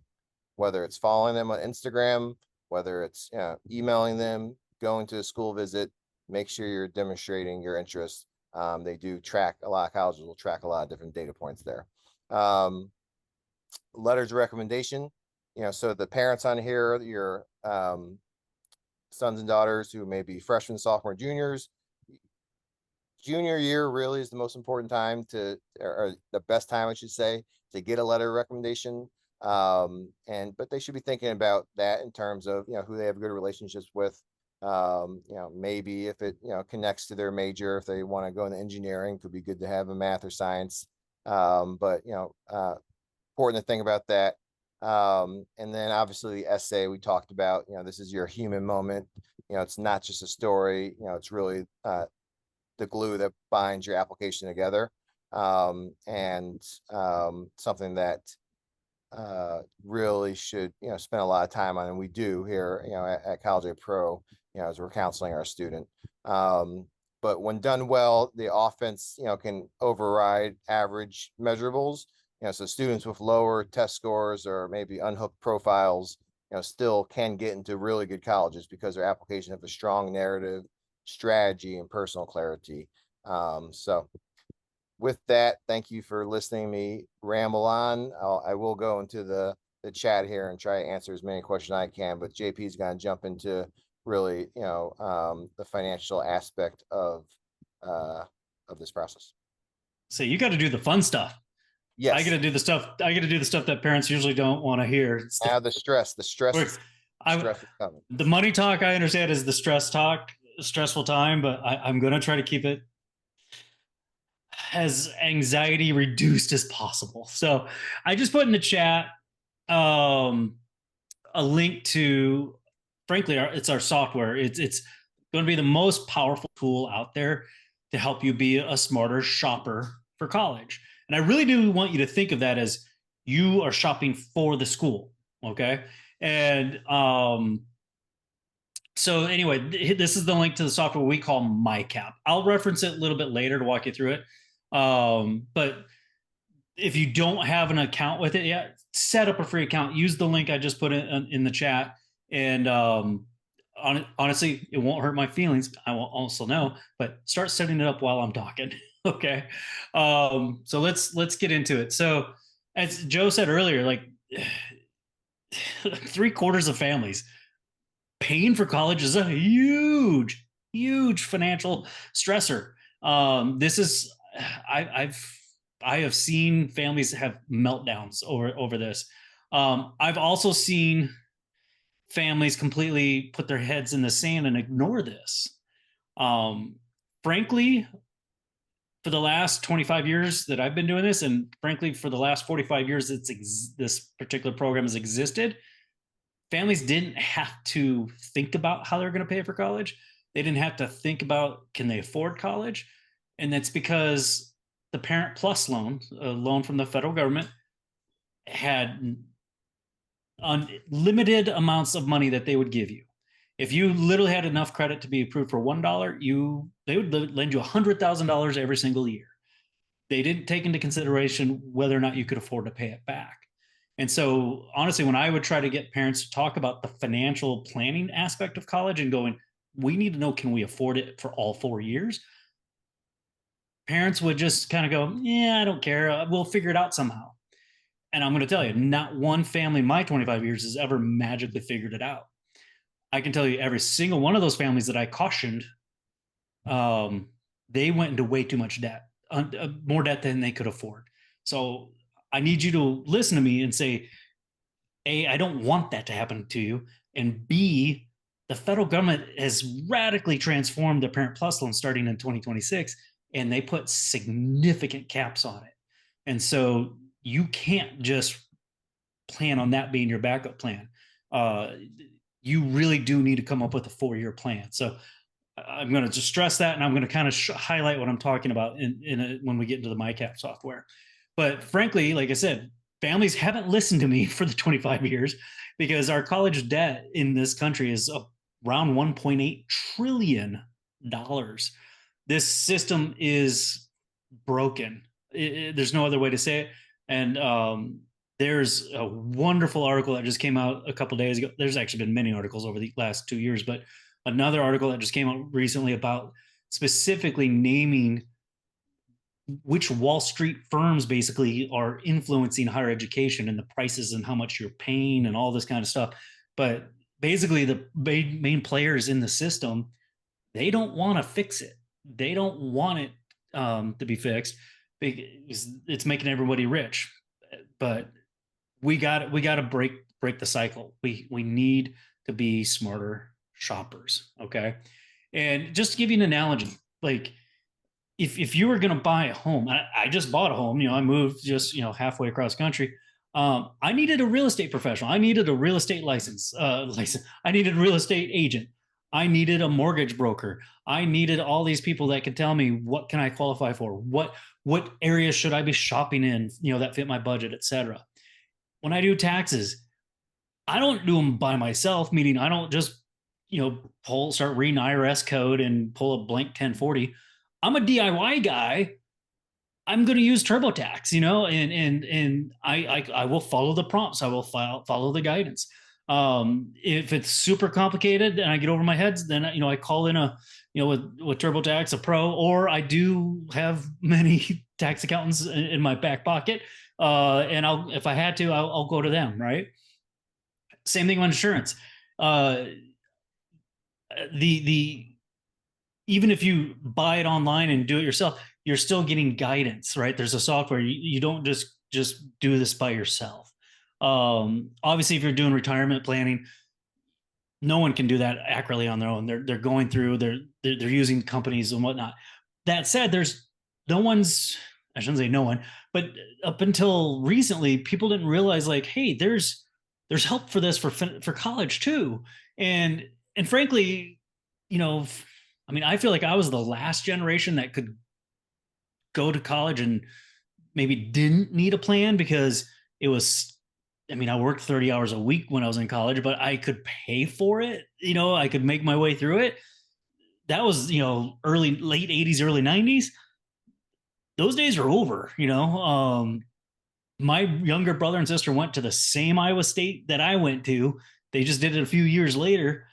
[SPEAKER 2] whether it's following them on Instagram, whether it's emailing them, going to a school visit. Make sure you're demonstrating your interest. They do track, a lot of colleges will track a lot of different data points there. Letters of recommendation, so the parents on here, your sons and daughters who may be freshmen, sophomore, juniors. Junior year really is the most important time or the best time, I should say, to get a letter of recommendation. But they should be thinking about that in terms of, who they have good relationships with. Maybe if it, connects to their major, if they want to go into engineering, could be good to have a math or science. But important to think about that. And then obviously the essay we talked about, this is your human moment. It's not just a story, it's really the glue that binds your application together. And something that really should, spend a lot of time on, and we do here, at College A Pro, as we're counseling our student. But when done well, the offense, can override average measurables. So students with lower test scores or maybe unhooked profiles, still can get into really good colleges because their application have a strong narrative, strategy, and personal clarity. So with that, thank you for listening to me ramble on. I will go into the chat here and try to answer as many questions I can, but JP is going to jump into really, the financial aspect of this process.
[SPEAKER 1] So you got to do the fun stuff.
[SPEAKER 2] Yes.
[SPEAKER 1] I got to do the stuff. I got to do the stuff that parents usually don't want to hear. It's
[SPEAKER 2] now the stress is coming.
[SPEAKER 1] The money talk, I understand, is the stress talk, stressful time, but I'm going to try to keep it as anxiety reduced as possible. So I just put in the chat a link to, frankly, it's our software. It's going to be the most powerful tool out there to help you be a smarter shopper for college. And I really do want you to think of that as you are shopping for the school. Okay. And so anyway, this is the link to the software we call MyCap. I'll reference it a little bit later to walk you through it. But if you don't have an account with it yet, set up a free account. Use the link I just put in the chat. And honestly, it won't hurt my feelings. I will also know, but start setting it up while I'm talking. Okay. So let's get into it. So as Joe said earlier, like 3/4 of families paying for college is a huge, huge financial stressor. This is, I have seen families have meltdowns over this. I've also seen families completely put their heads in the sand and ignore this. Frankly, for the last 25 years that I've been doing this, and frankly, for the last 45 years this particular program has existed, families didn't have to think about how they're going to pay for college. They didn't have to think about, can they afford college? And that's because the Parent Plus loan, a loan from the federal government, had unlimited amounts of money that they would give you. If you literally had enough credit to be approved for $1, they would lend you $100,000 every single year. They didn't take into consideration whether or not you could afford to pay it back. And so honestly, when I would try to get parents to talk about the financial planning aspect of college and going, We need to know, can we afford it for all 4 years? Parents would just kind of go, yeah, I don't care. We'll figure it out somehow. And I'm going to tell you, not one family in my 25 years has ever magically figured it out. I can tell you every single one of those families that I cautioned, um, they went into way too much debt, more debt than they could afford. So I need you to listen to me and say, A, I don't want that to happen to you. And B, the federal government has radically transformed the Parent Plus loan starting in 2026, and they put significant caps on it. And so you can't just plan on that being your backup plan. Uh, you really do need to come up with a 4 year plan. So I'm going to just stress that, and I'm going to kind of highlight what I'm talking about when we get into the MyCap software. But frankly, like I said, families haven't listened to me for the 25 years because our college debt in this country is around $1.8 trillion. This system is broken. There's no other way to say it. And there's a wonderful article that just came out a couple days ago. There's actually been many articles over the last 2 years, but another article that just came out recently about specifically naming which Wall Street firms basically are influencing higher education and the prices and how much you're paying and all this kind of stuff. But basically, the main players in the system, they don't want to fix it. They don't want it to be fixed because it's making everybody rich. But we got to break the cycle. We need to be smarter shoppers. Okay, and just to give you an analogy, like if you were going to buy a home, I just bought a home. I moved just halfway across country. I needed a real estate professional. I needed a real estate license. I needed a real estate agent. I needed a mortgage broker. I needed all these people that could tell me what can I qualify for, what areas should I be shopping in, that fit my budget, etc. When I do taxes, I don't do them by myself, meaning I don't just, start reading IRS code and pull a blank 1040. I'm a DIY guy. I'm going to use TurboTax, and I will follow the prompts. I will follow the guidance. If it's super complicated and I get over my head, then I call in with TurboTax a pro, or I do have many tax accountants in my back pocket, and if I had to, I'll go to them. Right. Same thing with insurance. The Even if you buy it online and do it yourself, you're still getting guidance, right? There's a software. You don't just do this by yourself. Obviously, if you're doing retirement planning, no one can do that accurately on their own. They're going through. They're using companies and whatnot. That said, there's no one's. I shouldn't say no one, but up until recently, people didn't realize like, hey, there's help for this for college too, and frankly, you know, I mean, I feel like I was the last generation that could go to college and maybe didn't need a plan because it was, I mean, I worked 30 hours a week when I was in college, but I could pay for it. I could make my way through it. That was, late 80s, early 90s. Those days are over, my younger brother and sister went to the same Iowa State that I went to. They just did it a few years later,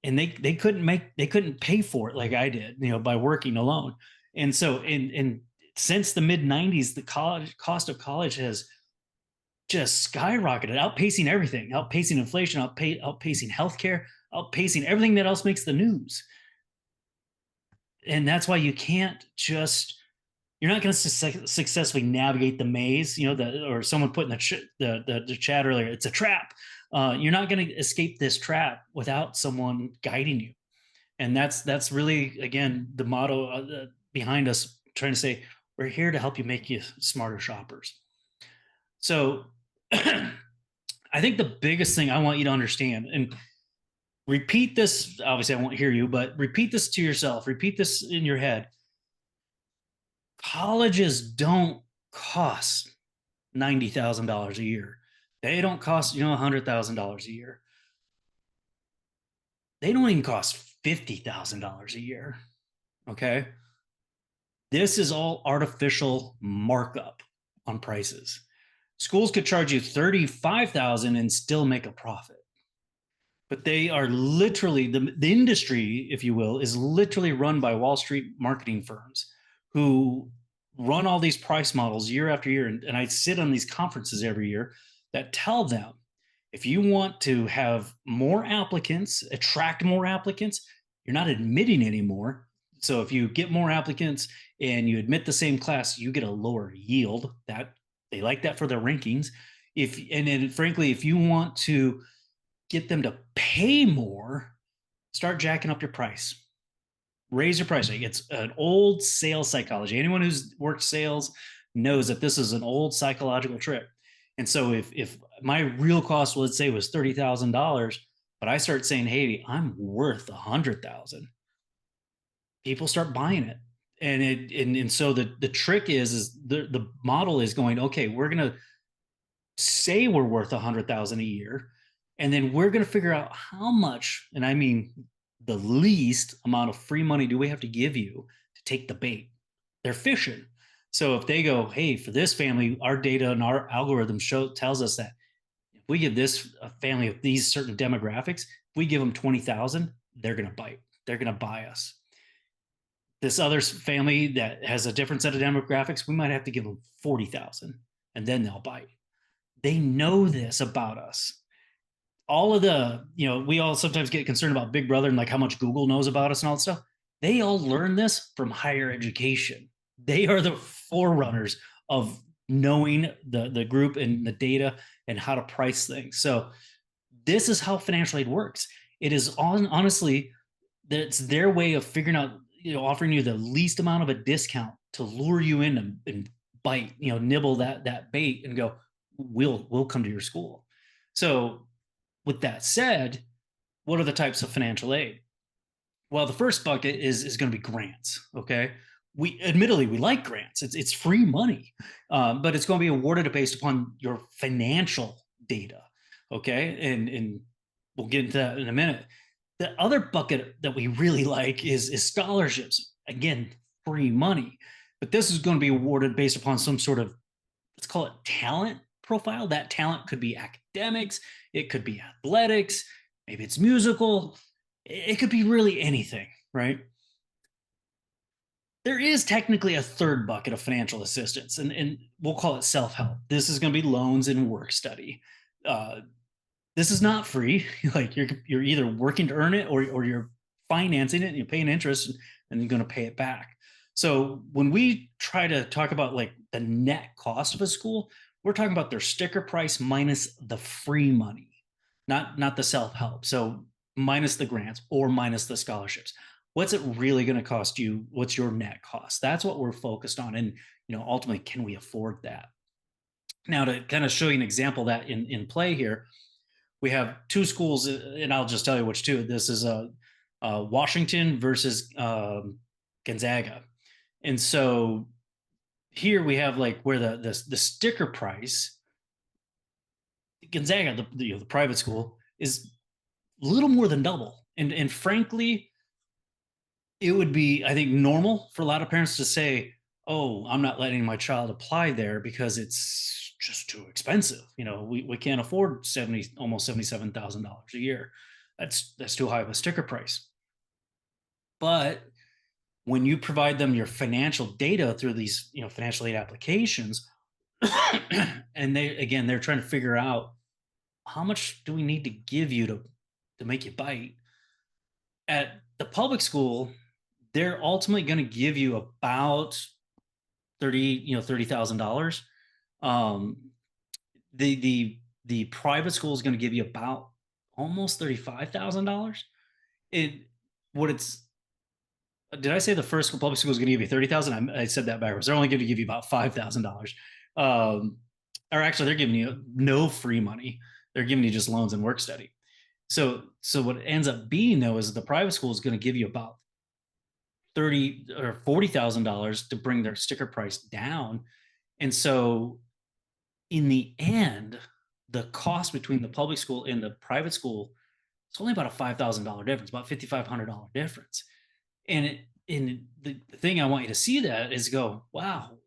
[SPEAKER 1] and they couldn't pay for it like I did, by working alone. And so in since the mid 90s, the college cost of college has just skyrocketed, outpacing everything, outpacing inflation, outpacing healthcare, outpacing everything that else makes the news. And that's why you're not going to successfully navigate the maze, or someone put in the chat earlier, it's a trap. You're not going to escape this trap without someone guiding you. And that's really, again, the motto behind us trying to say, we're here to help you make you smarter shoppers. So I think the biggest thing I want you to understand, and repeat this, obviously I won't hear you, but repeat this to yourself, repeat this in your head. Colleges don't cost $90,000 a year. They don't cost, $100,000 a year. They don't even cost $50,000 a year. Okay. This is all artificial markup on prices. Schools could charge you $35,000 and still make a profit. but they are literally the industry, if you will, is literally run by Wall Street marketing firms who run all these price models year after year. And I sit on these conferences every year that tell them if you want to have more applicants, attract more applicants, you're not admitting anymore. So if you get more applicants and you admit the same class, you get a lower yield. That they like that for their rankings. If and then frankly, if you want to get them to pay more, start jacking up your price. Raise your price. It's an old sales psychology. Anyone who's worked sales knows that this is an old psychological trick. And so if my real cost, let's say, was $30,000, but I start saying, hey, I'm worth 100,000, people start buying it. And so the trick is the model is going, okay, we're gonna say we're worth 100,000 a year, and then we're going to figure out how much, and I mean the least amount of free money do we have to give you to take the bait. They're fishing. So if they go, hey, for this family, our data and our algorithm tells us that if we give this a family of these certain demographics, if we give them 20,000, they're going to bite. They're going to buy us. This other family that has a different set of demographics, we might have to give them 40,000, and then they'll bite. They know this about us. All of we all sometimes get concerned about Big Brother and like how much Google knows about us and all that stuff. They all learn this from higher education. They are the forerunners of knowing the group and the data and how to price things. So this is how financial aid works. It is honestly, it's their way of figuring out, offering you the least amount of a discount to lure you in and bite, nibble that bait and go, we'll come to your school. So with that said, what are the types of financial aid? Well, the first bucket is going to be grants. Okay, we admittedly we like grants. It's free money, but it's going to be awarded based upon your financial data. Okay, and we'll get into that in a minute. The other bucket that we really like is scholarships. Again, free money, but this is going to be awarded based upon some sort of, let's call it, talent profile. That talent could be academics, it could be athletics, maybe it's musical, it could be really anything, right? There is technically a third bucket of financial assistance, and we'll call it self-help. This is going to be loans and work study. This is not free. Like you're either working to earn it or you're financing it and you're paying interest and you're going to pay it back. So when we try to talk about like the net cost of a school, we're talking about their sticker price minus the free money, not the self-help. So minus the grants or minus the scholarships. What's it really going to cost you? What's your net cost? That's what we're focused on. And ultimately, can we afford that? Now, to kind of show you an example of that in play here, we have two schools, and I'll just tell you which two. This is Washington versus Gonzaga. And so here we have like where the sticker price, Gonzaga, the private school, is a little more than double. And frankly, it would be, I think, normal for a lot of parents to say, oh, I'm not letting my child apply there because it's just too expensive. We can't afford almost $77,000 a year. That's too high of a sticker price. But when you provide them your financial data through these financial aid applications, and they're trying to figure out how much do we need to give you to make you bite. At the public school, they're ultimately going to give you about $30,000. The private school is going to give you about almost $35,000. Did I say the first public school is going to give you 30,000? I said that backwards. They're only going to give you about $5,000. Or actually, they're giving you no free money. They're giving you just loans and work study. So what it ends up being though is the private school is going to give you about $30,000 or $40,000 to bring their sticker price down. And so in the end, the cost between the public school and the private school, it's only about a $5,000 difference, about $5,500 difference. And the thing I want you to see that is go, wow,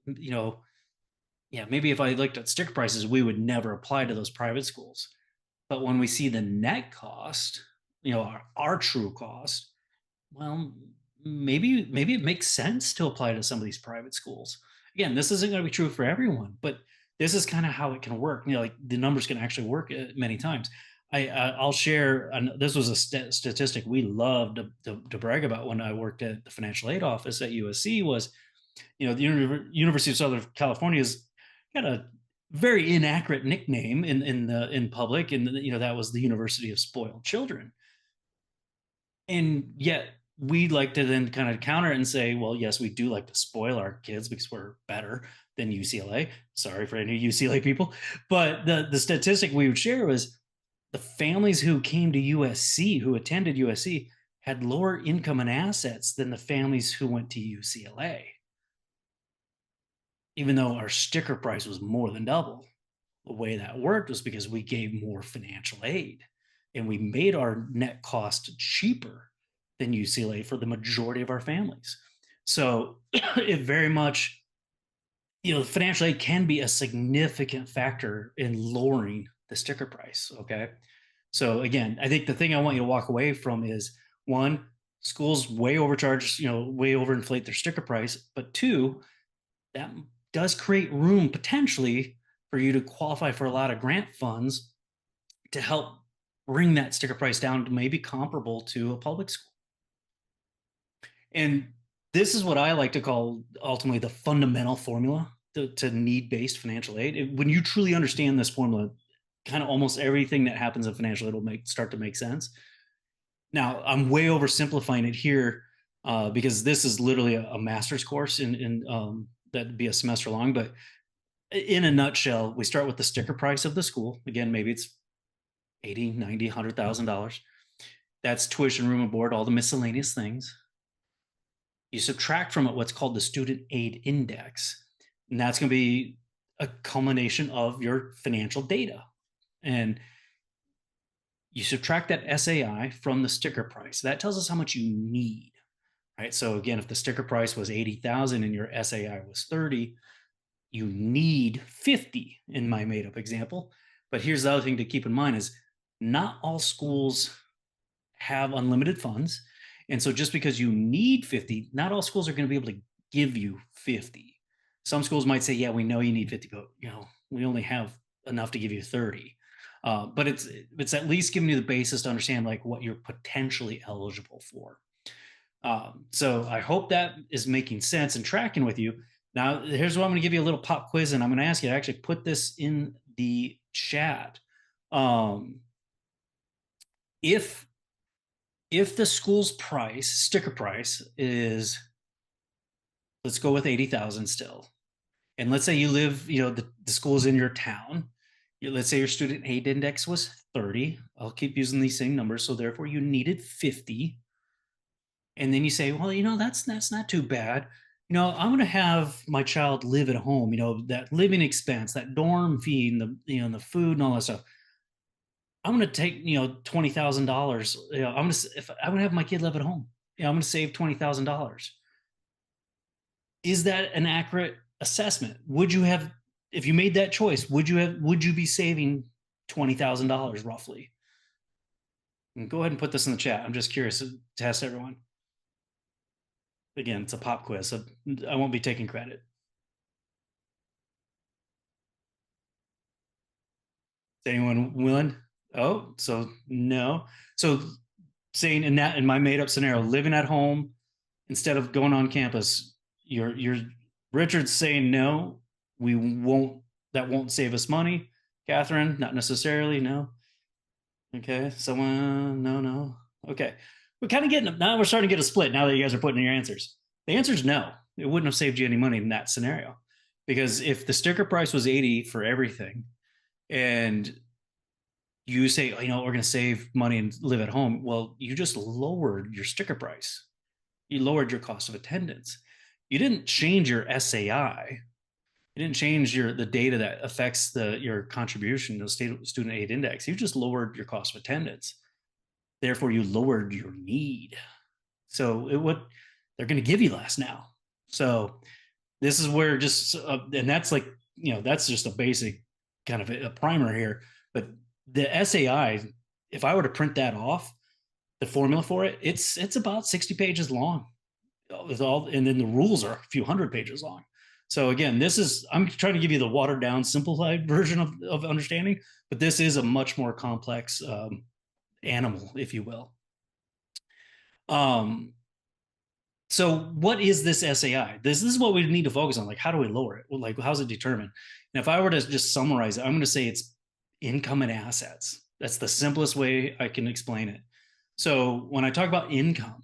[SPEAKER 1] yeah, maybe if I looked at sticker prices, we would never apply to those private schools. But when we see the net cost, our true cost, well, maybe it makes sense to apply to some of these private schools. Again, this isn't going to be true for everyone, but this is kind of how it can work. Like the numbers can actually work many times. I'll share. This was a statistic we loved to brag about when I worked at the financial aid office at USC. Was the University of Southern California has got a very inaccurate nickname in public, and that was the University of Spoiled Children. And yet we like to then kind of counter it and say, well, yes, we do like to spoil our kids because we're better than UCLA. Sorry for any UCLA people. But the statistic we would share was the families who came to USC, who attended USC, had lower income and assets than the families who went to UCLA, even though our sticker price was more than double. The way that worked was because we gave more financial aid and we made our net cost cheaper than UCLA for the majority of our families. So it very much, financial aid can be a significant factor in lowering the sticker price. Okay. So again, I think the thing I want you to walk away from is, one, schools way overcharge, way overinflate their sticker price. But two, that does create room potentially for you to qualify for a lot of grant funds to help bring that sticker price down to maybe comparable to a public school. And this is what I like to call ultimately the fundamental formula to need-based financial aid. When you truly understand this formula, kind of almost everything that happens in financial aid will start to make sense. Now, I'm way oversimplifying it here because this is literally a master's course in that'd be a semester long. But in a nutshell, we start with the sticker price of the school. Again, maybe it's 80, 90, $100,000. That's tuition, room and board, all the miscellaneous things. You subtract from it what's called the student aid index. And that's going to be a culmination of your financial data. And you subtract that SAI from the sticker price. That tells us how much you need, right? So again, if the sticker price was 80,000 and your SAI was 30, you need 50 in my made up example. But here's the other thing to keep in mind is not all schools have unlimited funds. And so just because you need 50, not all schools are going to be able to give you 50. Some schools might say, yeah, we know you need 50, but we only have enough to give you 30. But it's at least giving you the basis to understand like what you're potentially eligible for. So I hope that is making sense and tracking with you. Now, here's what I'm going to give you a little pop quiz, and I'm going to ask you to actually put this in the chat. If the school's price, sticker price, is, let's go with 80,000 still, and let's say you live, the school is in your town. Let's say your student aid index was 30. I'll keep using these same numbers. So therefore you needed 50. And then you say, well, that's not too bad. I'm going to have my child live at home, that living expense, that dorm fee and the food and all that stuff. I'm going to take, $20,000. I'm going to have my kid live at home. I'm going to save $20,000. Is that an accurate assessment? If you made that choice, would you be saving $20,000 roughly? And go ahead and put this in the chat. I'm just curious to test everyone. Again, it's a pop quiz, so I won't be taking credit. Is anyone willing? Oh, so no. So saying in my made up scenario, living at home instead of going on campus, you're Richard's saying no. That won't save us money. Catherine, not necessarily, no. Okay, someone, no. Okay, we're kind of getting, now we're starting to get a split now that you guys are putting in your answers. The answer is no. It wouldn't have saved you any money in that scenario. Because if the sticker price was 80 for everything, and you say, we're going to save money and live at home, well, you just lowered your sticker price. You lowered your cost of attendance. You didn't change your SAI. You didn't change the data that affects your contribution to student aid index. You just lowered your cost of attendance. Therefore, you lowered your need. So they're going to give you less now. So this is where and that's like, that's just a basic kind of a primer here. But the SAI, if I were to print that off, The formula for it, it's about 60 pages long with all, and then the rules are a few hundred pages long. So again, this is, I'm trying to give you the watered down, simplified version of understanding, but this is a much more complex animal, if you will. Um, so what is this SAI? This is what we need to focus on. Like, how do we lower it? Well, like, how's it determined? And if I were to just summarize it, I'm going to say it's income and assets. That's the simplest way I can explain it. So when I talk about income,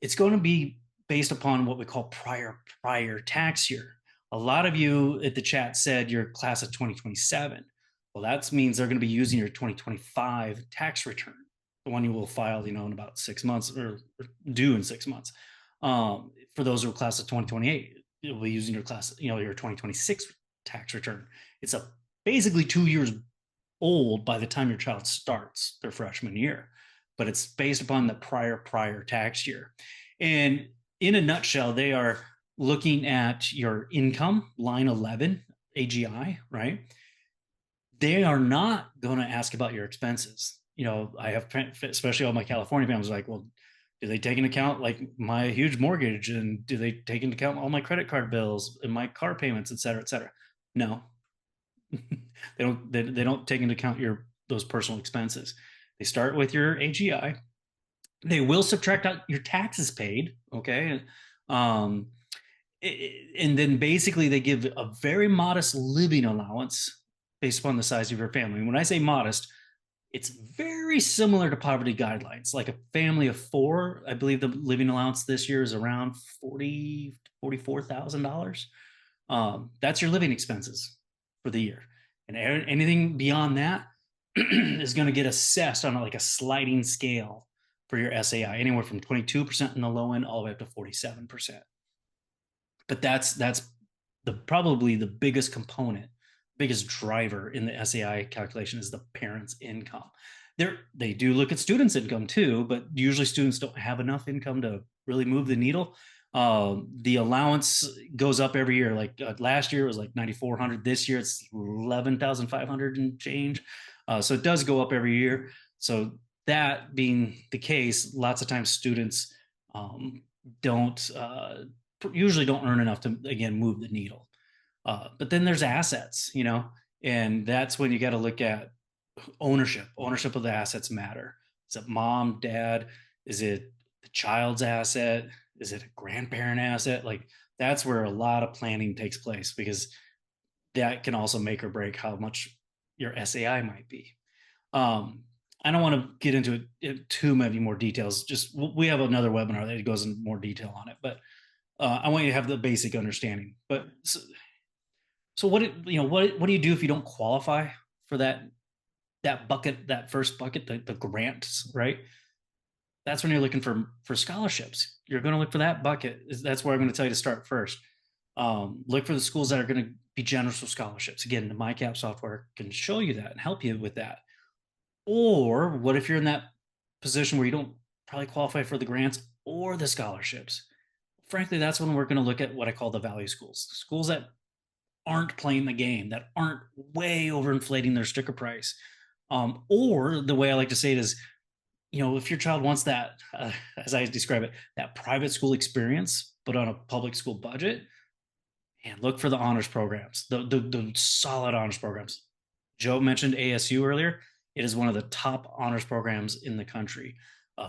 [SPEAKER 1] it's going to be based upon what we call prior tax year. A lot of you at the chat said your class of 2027. Well, that means they're going to be using your 2025 tax return, the one you will file, in about 6 months, or due in 6 months. For those who are class of 2028, you'll be using your class, your 2026 tax return. It's basically 2 years old by the time your child starts their freshman year, but it's based upon the prior tax year. And in a nutshell, they are looking at your income, line 11, AGI, right? They are not going to ask about your expenses. I have, especially all my California families, like, well, do they take into account like my huge mortgage, and do they take into account all my credit card bills and my car payments, et cetera, et cetera? No, they don't take into account those personal expenses. They start with your AGI. They will subtract out your taxes paid, okay? Um, and then basically they give a very modest living allowance based upon the size of your family. And when I say modest, it's very similar to poverty guidelines. Like a family of four, I believe the living allowance this year is around $44,000. That's your living expenses for the year. And anything beyond that is going to get assessed on like a sliding scale for your SAI, anywhere from 22% in the low end all the way up to 47%. But that's probably the biggest component, biggest driver in the SAI calculation is the parent's income. They do look at students' income too, but usually students don't have enough income to really move the needle. The allowance goes up every year. Like last year it was like 9,400. This year it's 11,500 and change. So it does go up every year. So that being the case, lots of times students don't usually don't earn enough to again move the needle. But then there's assets, and that's when you got to look at ownership. Ownership of the assets matter. Is it mom, dad? Is it the child's asset? Is it a grandparent asset? Like that's where a lot of planning takes place, because that can also make or break how much your SAI might be. I don't want to get into too many more details. Just we have another webinar that goes in more detail on it, but I want you to have the basic understanding. But so what what do you do if you don't qualify for that bucket, that first bucket, the grants, right? That's when you're looking for scholarships. You're going to look for that bucket. That's where I'm going to tell you to start first. Look for the schools that are going to be generous with scholarships. Again, the MyCap software can show you that and help you with that. Or what if you're in that position where you don't probably qualify for the grants or the scholarships? Frankly, that's when we're going to look at what I call the value schools, schools that aren't playing the game, that aren't way overinflating their sticker price. Or the way I like to say it is, if your child wants that, as I describe it, that private school experience, but on a public school budget, and look for the honors programs, the solid honors programs. Joe mentioned ASU earlier. It is one of the top honors programs in the country.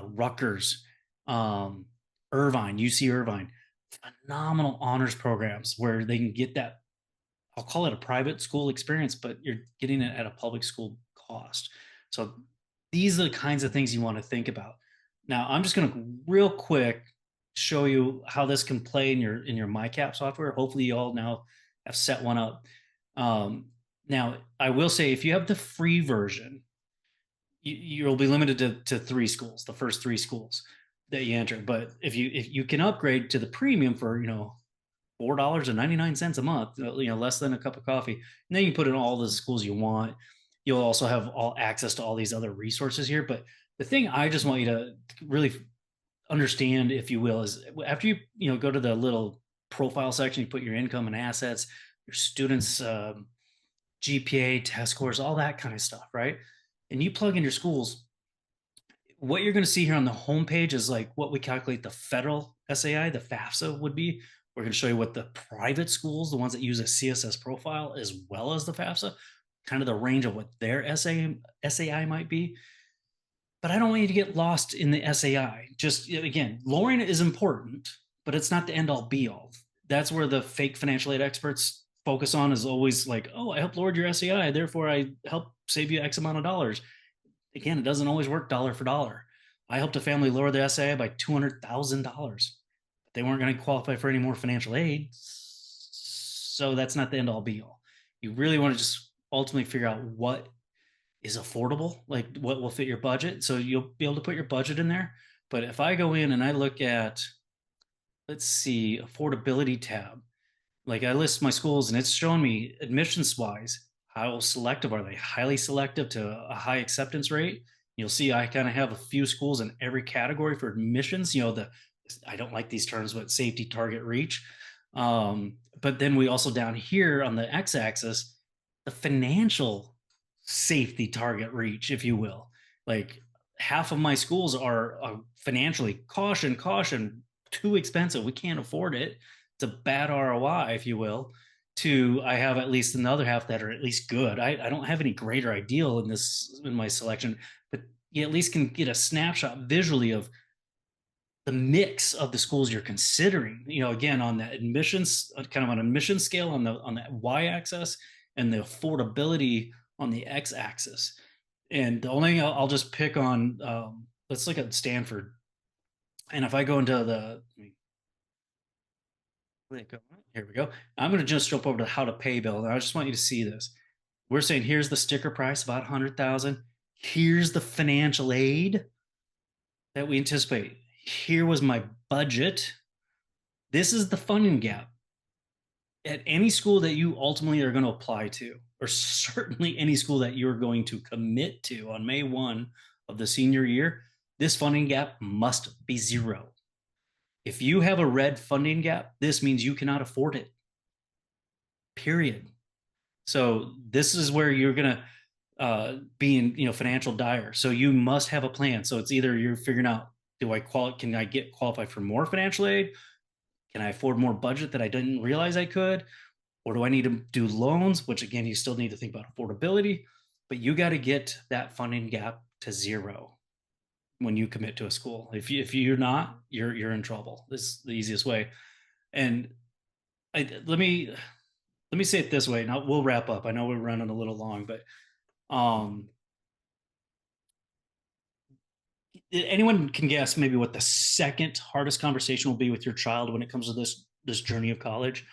[SPEAKER 1] Rutgers, Irvine, UC Irvine, phenomenal honors programs where they can get that, I'll call it a private school experience, but you're getting it at a public school cost. So these are the kinds of things you want to think about. Now, I'm just going to real quick show you how this can play in your MyCap software. Hopefully you all now have set one up. Now, I will say if you have the free version, you'll be limited to three schools, the first three schools that you enter. But if you can upgrade to the premium for $4.99 a month, less than a cup of coffee, and then you put in all the schools you want. You'll also have all access to all these other resources here. But the thing I just want you to really understand, if you will, is after you go to the little profile section, you put your income and assets, your students' GPA, test scores, all that kind of stuff, right? And you plug in your schools. what you're going to see here on the homepage is like what we calculate the federal SAI, the FAFSA would be. We're going to show you what the private schools, the ones that use a CSS profile, as well as the FAFSA, kind of the range of what their SAI might be. But I don't want you to get lost in the SAI. Just again, lowering it is important, but it's not the end all be all. That's where the fake financial aid experts focus on, is always like, oh, I helped lower your SAI, therefore I help save you X amount of dollars. Again, it doesn't always work dollar for dollar. I helped a family lower their SAI by $200,000. They weren't going to qualify for any more financial aid. So that's not the end all be all. You really want to just ultimately figure out what is affordable, like what will fit your budget. So you'll be able to put your budget in there. But if I go in and I look at, let's see, affordability tab, like I list my schools and it's showing me admissions wise, how selective are they? Highly selective to a high acceptance rate. You'll see I kind of have a few schools in every category for admissions. I don't like these terms, but safety, target, reach. But then we also down here on the x-axis, the financial safety, target, reach, if you will. Like half of my schools are financially caution, too expensive. We can't afford it. It's a bad ROI, if you will. To I have at least another half that are at least good. I don't have any greater ideal in my selection, but you at least can get a snapshot visually of the mix of the schools you're considering. Again, on that admissions, kind of on admission scale on that y-axis, and the affordability on the x-axis. And the only thing I'll just pick on, let's look at Stanford. And if I go into here we go. I'm going to just jump over to how to pay bill. And I just want you to see this. We're saying here's the sticker price, about 100,000. Here's the financial aid that we anticipate. Here was my budget. This is the funding gap. At any school that you ultimately are going to apply to, or certainly any school that you're going to commit to on May 1 of the senior year, this funding gap must be zero. If you have a red funding gap, this means you cannot afford it. Period. So this is where you're going to be in financial dire. So you must have a plan. So it's either you're figuring out, can I get qualified for more financial aid? Can I afford more budget that I didn't realize I could? Or do I need to do loans, which again, you still need to think about affordability, but you got to get that funding gap to zero when you commit to a school. If you're not, you're in trouble. This is the easiest way. And let me say it this way. Now we'll wrap up. I know we're running a little long, but anyone can guess maybe what the second hardest conversation will be with your child when it comes to this journey of college?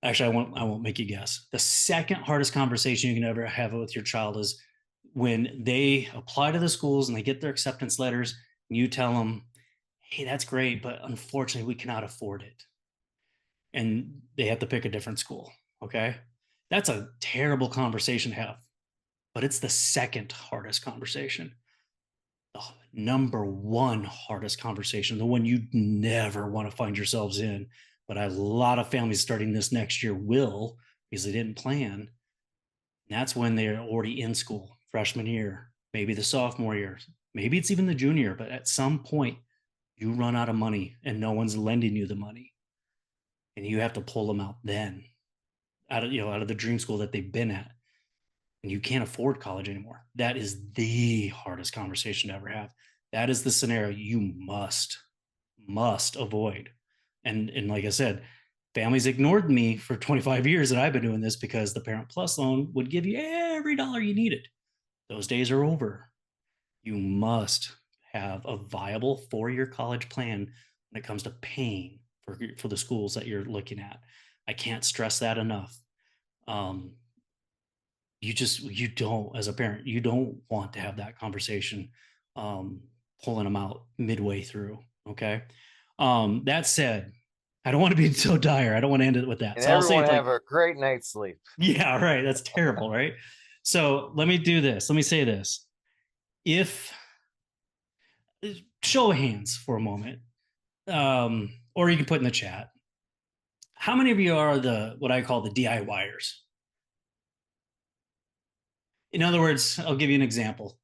[SPEAKER 1] Actually, I won't make you guess. The second hardest conversation you can ever have with your child is when they apply to the schools and they get their acceptance letters, and you tell them, hey, that's great, but unfortunately we cannot afford it, and they have to pick a different school. Okay, that's a terrible conversation to have, but it's the second hardest conversation. The number one hardest conversation, the one you never want to find yourselves in, but a lot of families starting this next year will, because they didn't plan. And that's when they're already in school, freshman year, maybe the sophomore year, maybe it's even the junior, but at some point you run out of money and no one's lending you the money. And you have to pull them out then, out of the dream school that they've been at. And you can't afford college anymore. That is the hardest conversation to ever have. That is the scenario you must avoid. And like I said, families ignored me for 25 years that I've been doing this, because the Parent Plus loan would give you every dollar you needed. Those days are over. You must have a viable 4-year college plan when it comes to paying for the schools that you're looking at. I can't stress that enough. You don't, as a parent, you don't want to have that conversation, pulling them out midway through. Okay. That said, I don't want to be so dire. I don't want to end it with that.
[SPEAKER 2] And
[SPEAKER 1] So I'll say
[SPEAKER 2] everyone
[SPEAKER 1] it
[SPEAKER 2] have
[SPEAKER 1] like,
[SPEAKER 2] a great night's sleep.
[SPEAKER 1] yeah, right. That's terrible. Right. So let me do this. Let me say this. If show of hands for a moment, or you can put in the chat, how many of you are what I call the DIYers? In other words, I'll give you an example.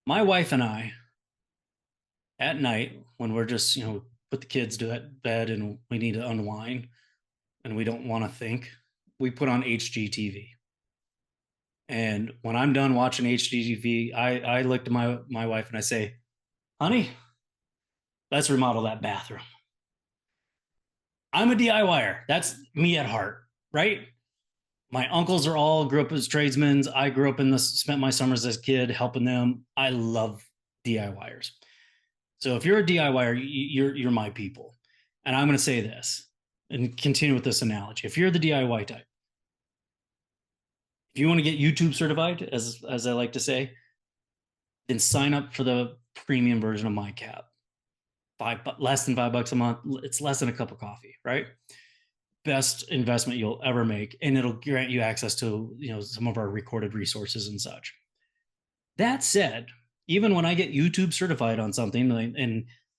[SPEAKER 1] My wife and I, at night, when we're just, put the kids to bed and we need to unwind and we don't want to think, we put on HGTV. And when I'm done watching HGTV, I look to my wife and I say, honey, let's remodel that bathroom. I'm a DIYer. That's me at heart, right? My uncles are all grew up as tradesmen. I grew up in this, spent my summers as a kid helping them. I love DIYers. So if you're a DIYer, you're my people. And I'm going to say this and continue with this analogy. If you're the DIY type, if you want to get YouTube certified, as I like to say, then sign up for the premium version of MyCap. Less than $5 a month. It's less than a cup of coffee, right? Best investment you'll ever make, and it'll grant you access to some of our recorded resources and such. That said, even when I get YouTube certified on something,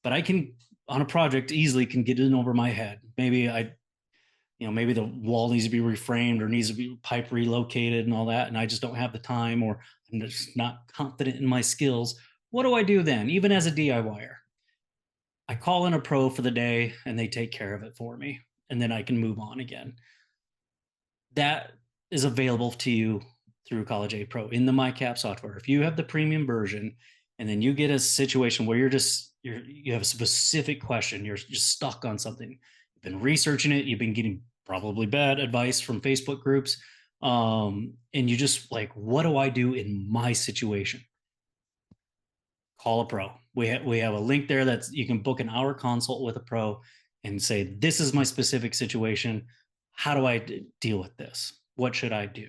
[SPEAKER 1] but I can on a project easily can get in over my head. Maybe the wall needs to be reframed or needs to be pipe relocated and all that, and I just don't have the time, or I'm just not confident in my skills. What do I do then? Even as a DIYer, I call in a pro for the day and they take care of it for me, and then I can move on again. That is available to you through College Aid Pro in the MyCap software. If you have the premium version and then you get a situation where you have a specific question, you're just stuck on something, you've been researching it, you've been getting probably bad advice from Facebook groups, and you just like, what do I do in my situation? Call a pro. We have a link there that's you can book an hour consult with a pro and say, this is my specific situation. How do I deal with this? What should I do?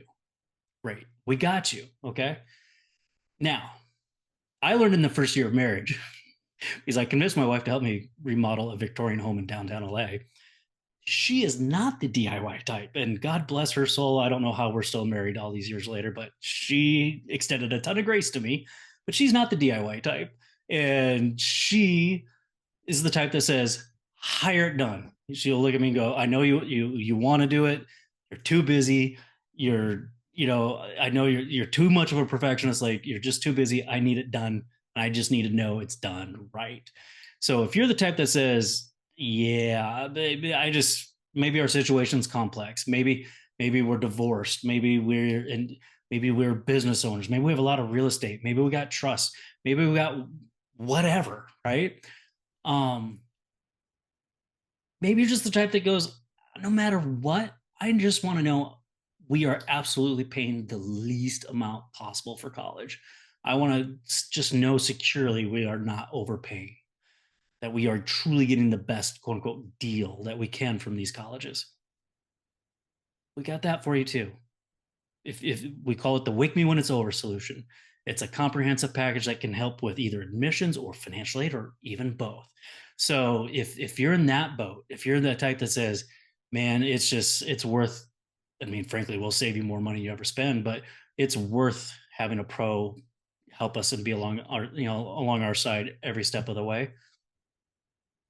[SPEAKER 1] Great. We got you. Okay. Now, I learned in the first year of marriage because I convinced my wife to help me remodel a Victorian home in downtown LA. She is not the DIY type, and God bless her soul. I don't know how we're still married all these years later, but she extended a ton of grace to me. But she's not the DIY type, and she is the type that says, "Hire it done." She'll look at me and go, "I know you want to do it. You're too busy. I know you're too much of a perfectionist. Like you're just too busy. I need it done. I just need to know it's done right." So if you're the type that says, "Yeah, baby, maybe our situation's complex. Maybe we're divorced. Maybe we're business owners. Maybe we have a lot of real estate. Maybe we got trust. Maybe we got whatever, right?" Um, Maybe you're just the type that goes, no matter what, I just want to know we are absolutely paying the least amount possible for college. I want to just know securely we are not overpaying, that we are truly getting the best quote unquote deal that we can from these colleges. We got that for you too. If we call it the wake me when it's over solution, it's a comprehensive package that can help with either admissions or financial aid or even both. So if you're in that boat, if you're the type that says, man, it's worth, I mean, frankly, we'll save you more money you ever spend, but it's worth having a pro help us and be along our side every step of the way.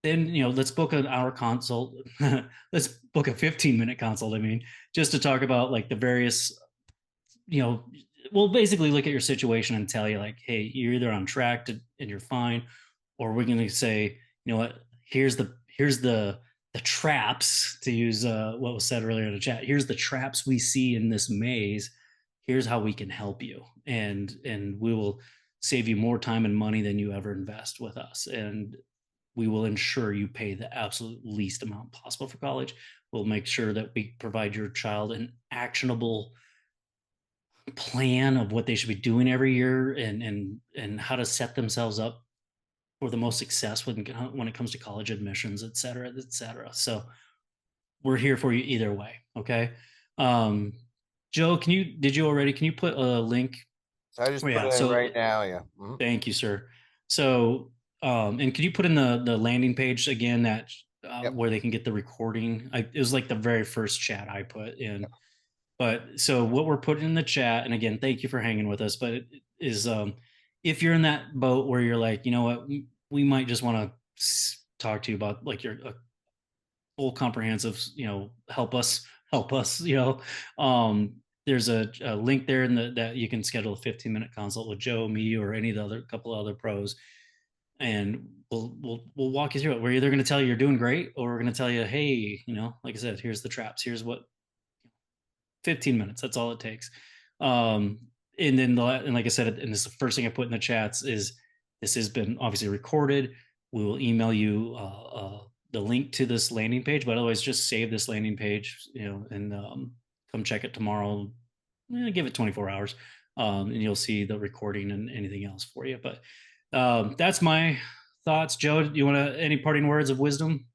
[SPEAKER 1] Then let's book an hour consult. Let's book a 15-minute consult. I mean, just to talk about like the various, you know, we'll basically look at your situation and tell you like, hey, you're either on track and you're fine, or we're going to say, you know what, here's the traps, to use what was said earlier in the chat. Here's the traps we see in this maze. Here's how we can help you, and we will save you more time and money than you ever invest with us, and we will ensure you pay the absolute least amount possible for college. We'll make sure that we provide your child an actionable plan of what they should be doing every year, and how to set themselves up for the most success when it comes to college admissions, et cetera, et cetera. So we're here for you either way. Okay. Um, Joe, can you put a link?
[SPEAKER 2] So I just
[SPEAKER 1] Oh,
[SPEAKER 2] put
[SPEAKER 1] yeah.
[SPEAKER 2] it in
[SPEAKER 1] So
[SPEAKER 2] right now. Yeah.
[SPEAKER 1] thank you, sir. So, and can you put in the landing page again, that
[SPEAKER 2] Yep.
[SPEAKER 1] where they can get the recording? It was like the very first chat I put in. But so what we're putting in the chat, and again, thank you for hanging with us, but it is, if you're in that boat where you're like, you know what, we might just want to talk to you about like your full comprehensive, help us, um, there's a link there in that you can schedule a 15-minute consult with Joe, me, or any of the other couple of other pros, and we'll walk you through it. We're either going to tell you you're doing great, or we're going to tell you, hey, like I said, here's the traps. Here's what 15 minutes. That's all it takes. Um, and then and like I said, and this is the first thing I put in the chats is this has been obviously recorded. We will email you the link to this landing page, but otherwise just save this landing page, and come check it tomorrow. Give it 24 hours, and you'll see the recording and anything else for you. But that's my thoughts. Joe, do you want to any parting words of wisdom?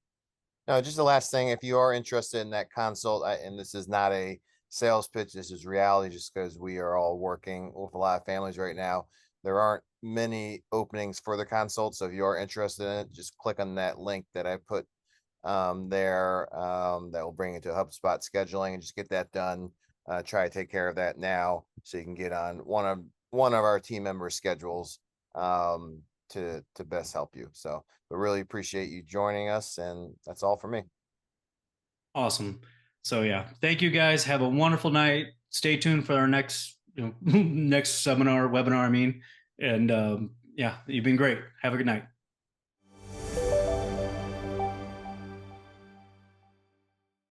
[SPEAKER 2] No, just the last thing, if you are interested in that consult, and this is not a sales pitch, this is reality, just because we are all working with a lot of families right now. There aren't many openings for the consult. So if you are interested in it, just click on that link that I put there. That will bring you to HubSpot scheduling and just get that done. Try to take care of that now so you can get on one of our team members' schedules to best help you. So, but really appreciate you joining us, and that's all for me.
[SPEAKER 1] Awesome. So yeah, thank you guys. Have a wonderful night. Stay tuned for our next next seminar webinar. I mean, and yeah, you've been great. Have a good night.